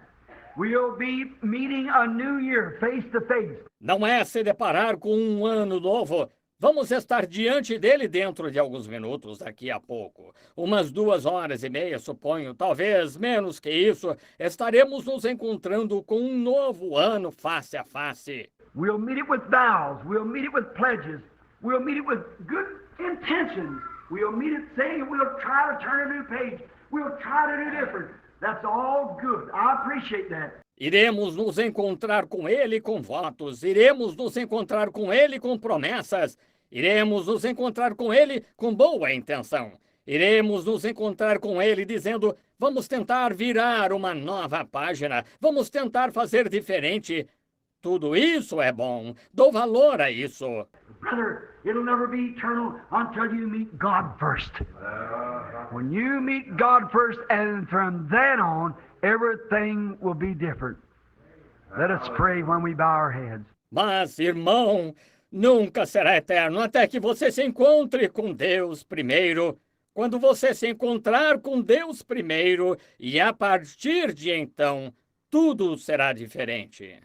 We'll be meeting a new year face to face. Não é se deparar com um ano novo. Vamos estar diante dele dentro de alguns minutos, daqui a pouco. Umas 2h30, suponho, talvez menos que isso, estaremos nos encontrando com um novo ano face a face. We'll meet it with vows. We'll meet it with pledges. We'll meet it with good intentions. We'll meet it saying we'll try to turn a new page. We'll try to do different. That's all good. I appreciate that. Iremos nos encontrar com ele com votos, iremos nos encontrar com ele com promessas, iremos nos encontrar com ele com boa intenção, iremos nos encontrar com ele dizendo, vamos tentar virar uma nova página, vamos tentar fazer diferente. Tudo isso é bom, dou valor a isso. Brother, it'll never be eternal until you meet God first. When you meet God first, and from then on, everything will be different. Let us pray when we bow our heads. Mas, irmão, nunca será eterno até que você se encontre com Deus primeiro. Quando você se encontrar com Deus primeiro, e a partir de então, tudo será diferente.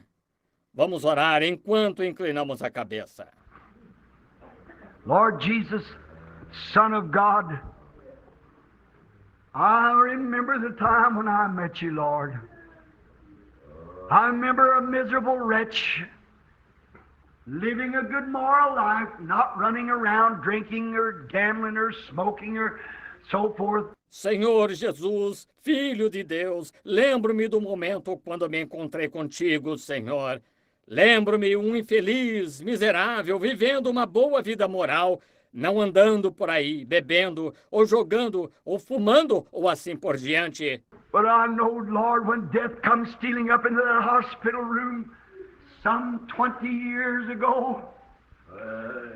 Vamos orar enquanto inclinamos a cabeça. Lord Jesus, Son of God, I remember the time when I met you, Lord. I remember a miserable wretch, living a good moral life, not running around drinking or gambling or smoking or so forth. Senhor Jesus, Filho de Deus, lembro-me do momento quando me encontrei contigo, Senhor. Lembro-me um infeliz, miserável, vivendo uma boa vida moral, não andando por aí, bebendo, ou jogando, ou fumando, ou assim por diante. But I know, Lord, when death comes stealing up into that hospital room some 20 years ago,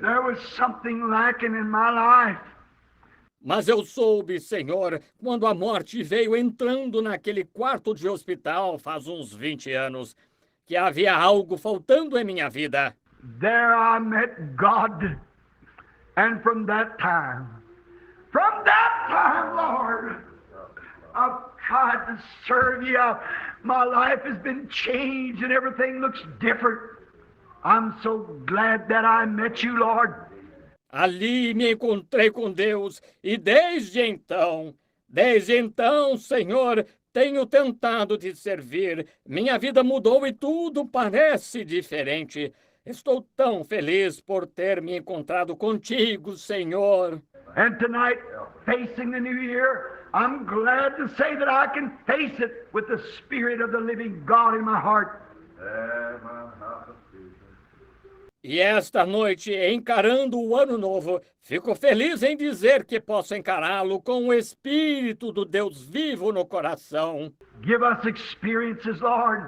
there was something lacking in my life. Mas eu soube, Senhor, quando a morte veio entrando naquele quarto de hospital faz uns 20 anos, que havia algo faltando em minha vida. There I met God. And from that time, Lord, I've tried to serve you. My life has been changed and everything looks different. I'm so glad that I met you, Lord. Ali me encontrei com Deus e desde então, Senhor, tenho tentado te servir. Minha vida mudou e tudo parece diferente. Estou tão feliz por ter me encontrado contigo, Senhor. And tonight, facing the new year, I'm glad to say that I can face it with the Spirit of the living God in my heart. E esta noite, encarando o ano novo, fico feliz em dizer que posso encará-lo com o Espírito do Deus vivo no coração. Give us experiences, Lord.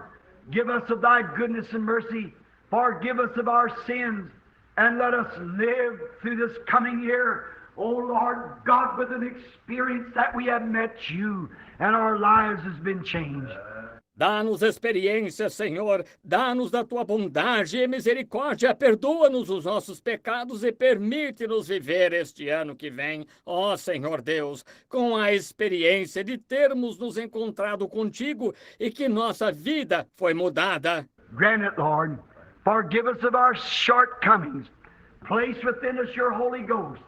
Give us of thy goodness and mercy. Forgive us of our sins. And let us live through this coming year, oh Lord God, with an experience that we have met you and our lives has been changed. Dá-nos experiência, Senhor, dá-nos da tua bondade e misericórdia, perdoa-nos os nossos pecados e permite-nos viver este ano que vem, ó Senhor Deus, com a experiência de termos nos encontrado contigo e que nossa vida foi mudada. Grant it, Lord. Forgive us of our shortcomings. Place within us your Holy Ghost.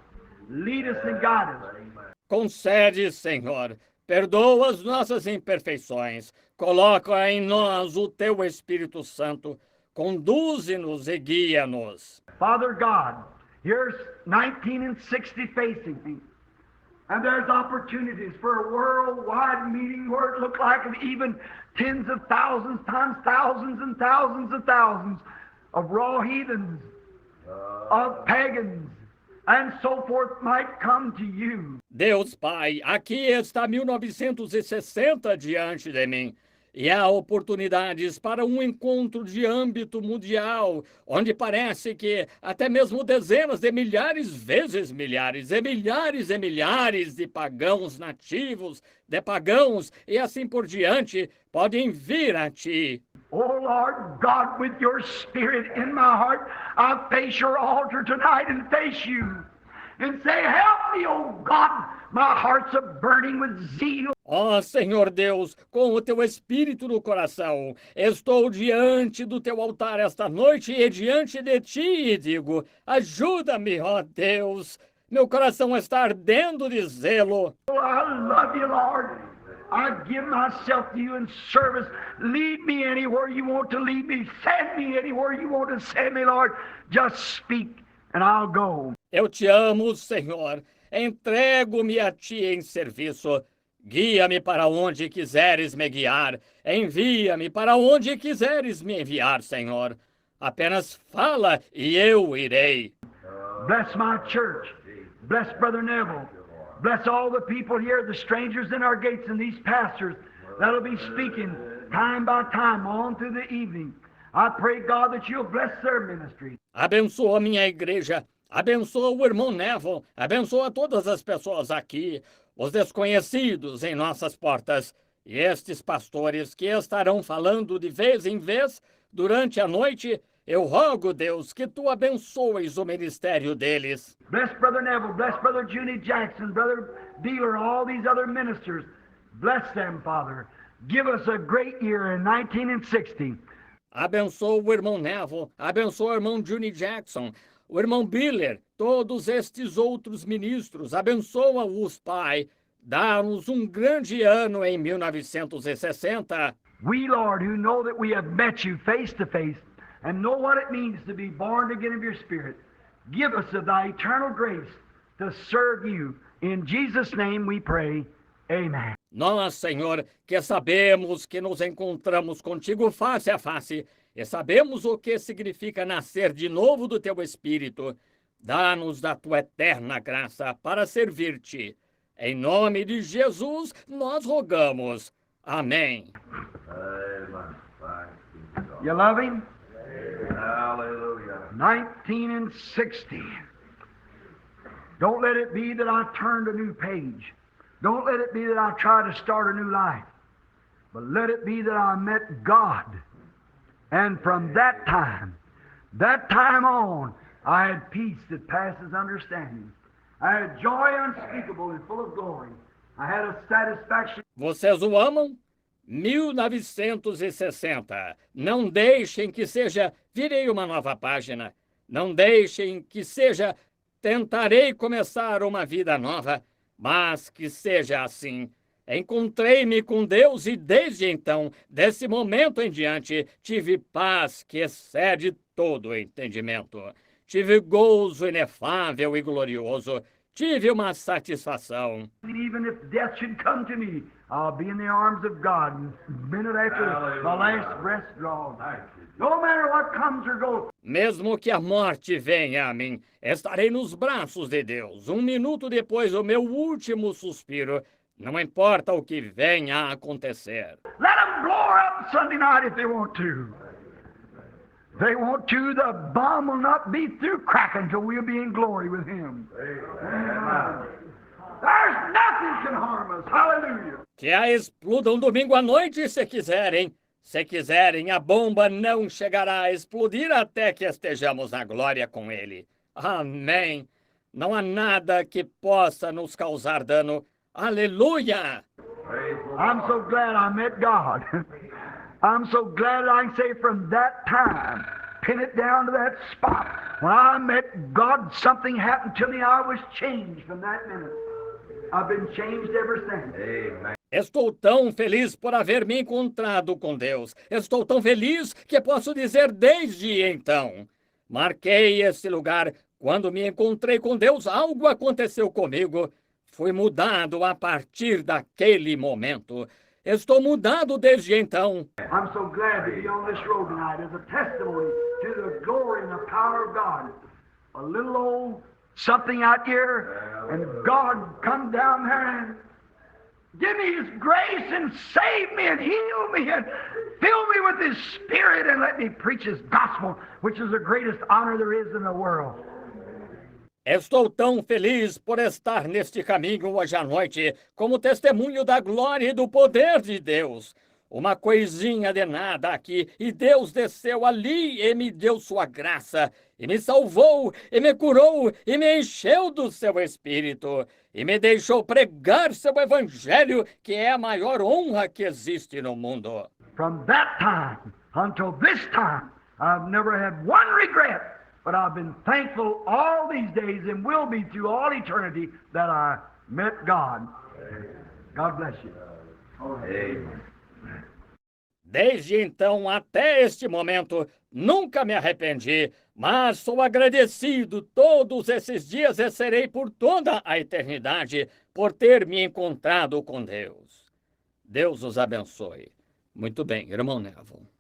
Lead us and guide us. Concede, Senhor, perdoa as nossas imperfeições. Coloca em nós o teu Espírito Santo, conduze-nos e guia-nos. Father God, Here's 19 and 60 facing me. And there's opportunities for a worldwide meeting where it looked like even tens of thousands times thousands and thousands of thousands of raw heathens, of pagans, and so forth might come to you. Deus Pai, aqui está 1960 diante de mim. E há oportunidades para um encontro de âmbito mundial, onde parece que até mesmo dezenas de milhares vezes milhares e milhares de pagãos nativos, de pagãos e assim por diante, podem vir a ti. Oh Lord God, with your spirit in my heart, I face your altar tonight and face you and say, help me, oh God, my heart's a burning with zeal. Ó Senhor Deus, com o teu Espírito no coração, estou diante do teu altar esta noite e diante de ti e digo, ajuda-me, ó Deus, meu coração está ardendo de zelo. Oh, I love you, Lord. I give myself to you in service. Lead me anywhere you want to lead me. Send me anywhere you want to send me, Lord. Just speak and I'll go. Eu te amo, Senhor. Entrego-me a ti em serviço. Guia-me para onde quiseres me guiar. Envia-me para onde quiseres me enviar, Senhor. Apenas fala e eu irei. Bless my church. Bless Brother Neville. Bless all the people here, the strangers in our gates, and these pastors that'll be speaking time by time on through the evening. I pray, God, that you'll bless their ministry. Abençoa minha igreja. Abençoa o irmão Neville. Abençoa todas as pessoas aqui, os desconhecidos em nossas portas, e estes pastores que estarão falando de vez em vez durante a noite. Eu rogo, Deus, que tu abençoes o ministério deles. Bless Brother Neville, bless Brother Junie Jackson, Brother Beeler, all these other ministers. Bless them, Father. Give us a great year in 1960. Abençoa o irmão Neville, abençoa o irmão Junie Jackson, o irmão Beeler, todos estes outros ministros. Abençoa-os, Pai. Dá-nos um grande ano em 1960. We, Lord, who know that we have met you face to face, and know what it means to be born again of your Spirit, give us of thy eternal grace to serve you. In Jesus' name we pray. Amen. Nós, Senhor, que sabemos que nos encontramos contigo face a face, e sabemos o que significa nascer de novo do teu Espírito, dá-nos da tua eterna graça para servir-te. Em nome de Jesus, nós rogamos. Amém. You love him? Hallelujah. 1960. Don't let it be that I turned a new page. Don't let it be that I try to start a new life. But let it be that I met God. And from that time on, I had peace that passes understanding. I had joy unspeakable and full of glory. I had a satisfaction. Vocês o amam? 1960. Não deixem que seja, virei uma nova página. Não deixem que seja, tentarei começar uma vida nova. Mas que seja assim. Encontrei-me com Deus e desde então, desse momento em diante, tive paz que excede todo o entendimento. Tive gozo inefável e glorioso. Tive uma satisfação. Even if death should come to me, I'll be in the arms of God. Minute after my last breath draws. No matter what comes or goes. Mesmo que a morte venha a mim, estarei nos braços de Deus. Um minuto depois do meu último suspiro, não importa o que venha a acontecer. Let them blow her up Sunday night if they want to. If they want to, the bomb will not be through cracking till we'll be in glory with Him. Amen. There's nothing can harm us. Hallelujah. Que a explodam domingo à noite se quiserem. Se quiserem, a bomba não chegará a explodir até que estejamos na glória com Ele. Amém. Não há nada que possa nos causar dano. Aleluia! I'm so glad I met God. I'm so glad I can say from that time, pin it down to that spot. When I met God, something happened to me. I was changed from that minute. I've been changed ever since. Amen. Estou tão feliz por haver me encontrado com Deus. Estou tão feliz que posso dizer desde então. Marquei esse lugar Quando me encontrei com Deus, algo aconteceu comigo. Fui mudado a partir daquele momento. Estou mudado desde então. I'm so glad to be on this road tonight as a testimony to the glory and the power of God. A little old something out here, and God come down there and give me His grace and save me and heal me and fill me with His Spirit and let me preach His gospel, which is the greatest honor there is in the world. Estou tão feliz por estar neste caminho hoje à noite, como testemunho da glória e do poder de Deus. Uma coisinha de nada aqui, e Deus desceu ali e me deu sua graça, e me salvou, e me curou, e me encheu do seu Espírito, e me deixou pregar seu Evangelho, que é a maior honra que existe no mundo. From that time until this time, I've never had one regret. But I've been thankful all these days and will be through all eternity that I met God. God bless you. Amen. Desde então até este momento, nunca me arrependi, mas sou agradecido todos esses dias e serei por toda a eternidade por ter me encontrado com Deus. Deus os abençoe. Muito bem, irmão Neville.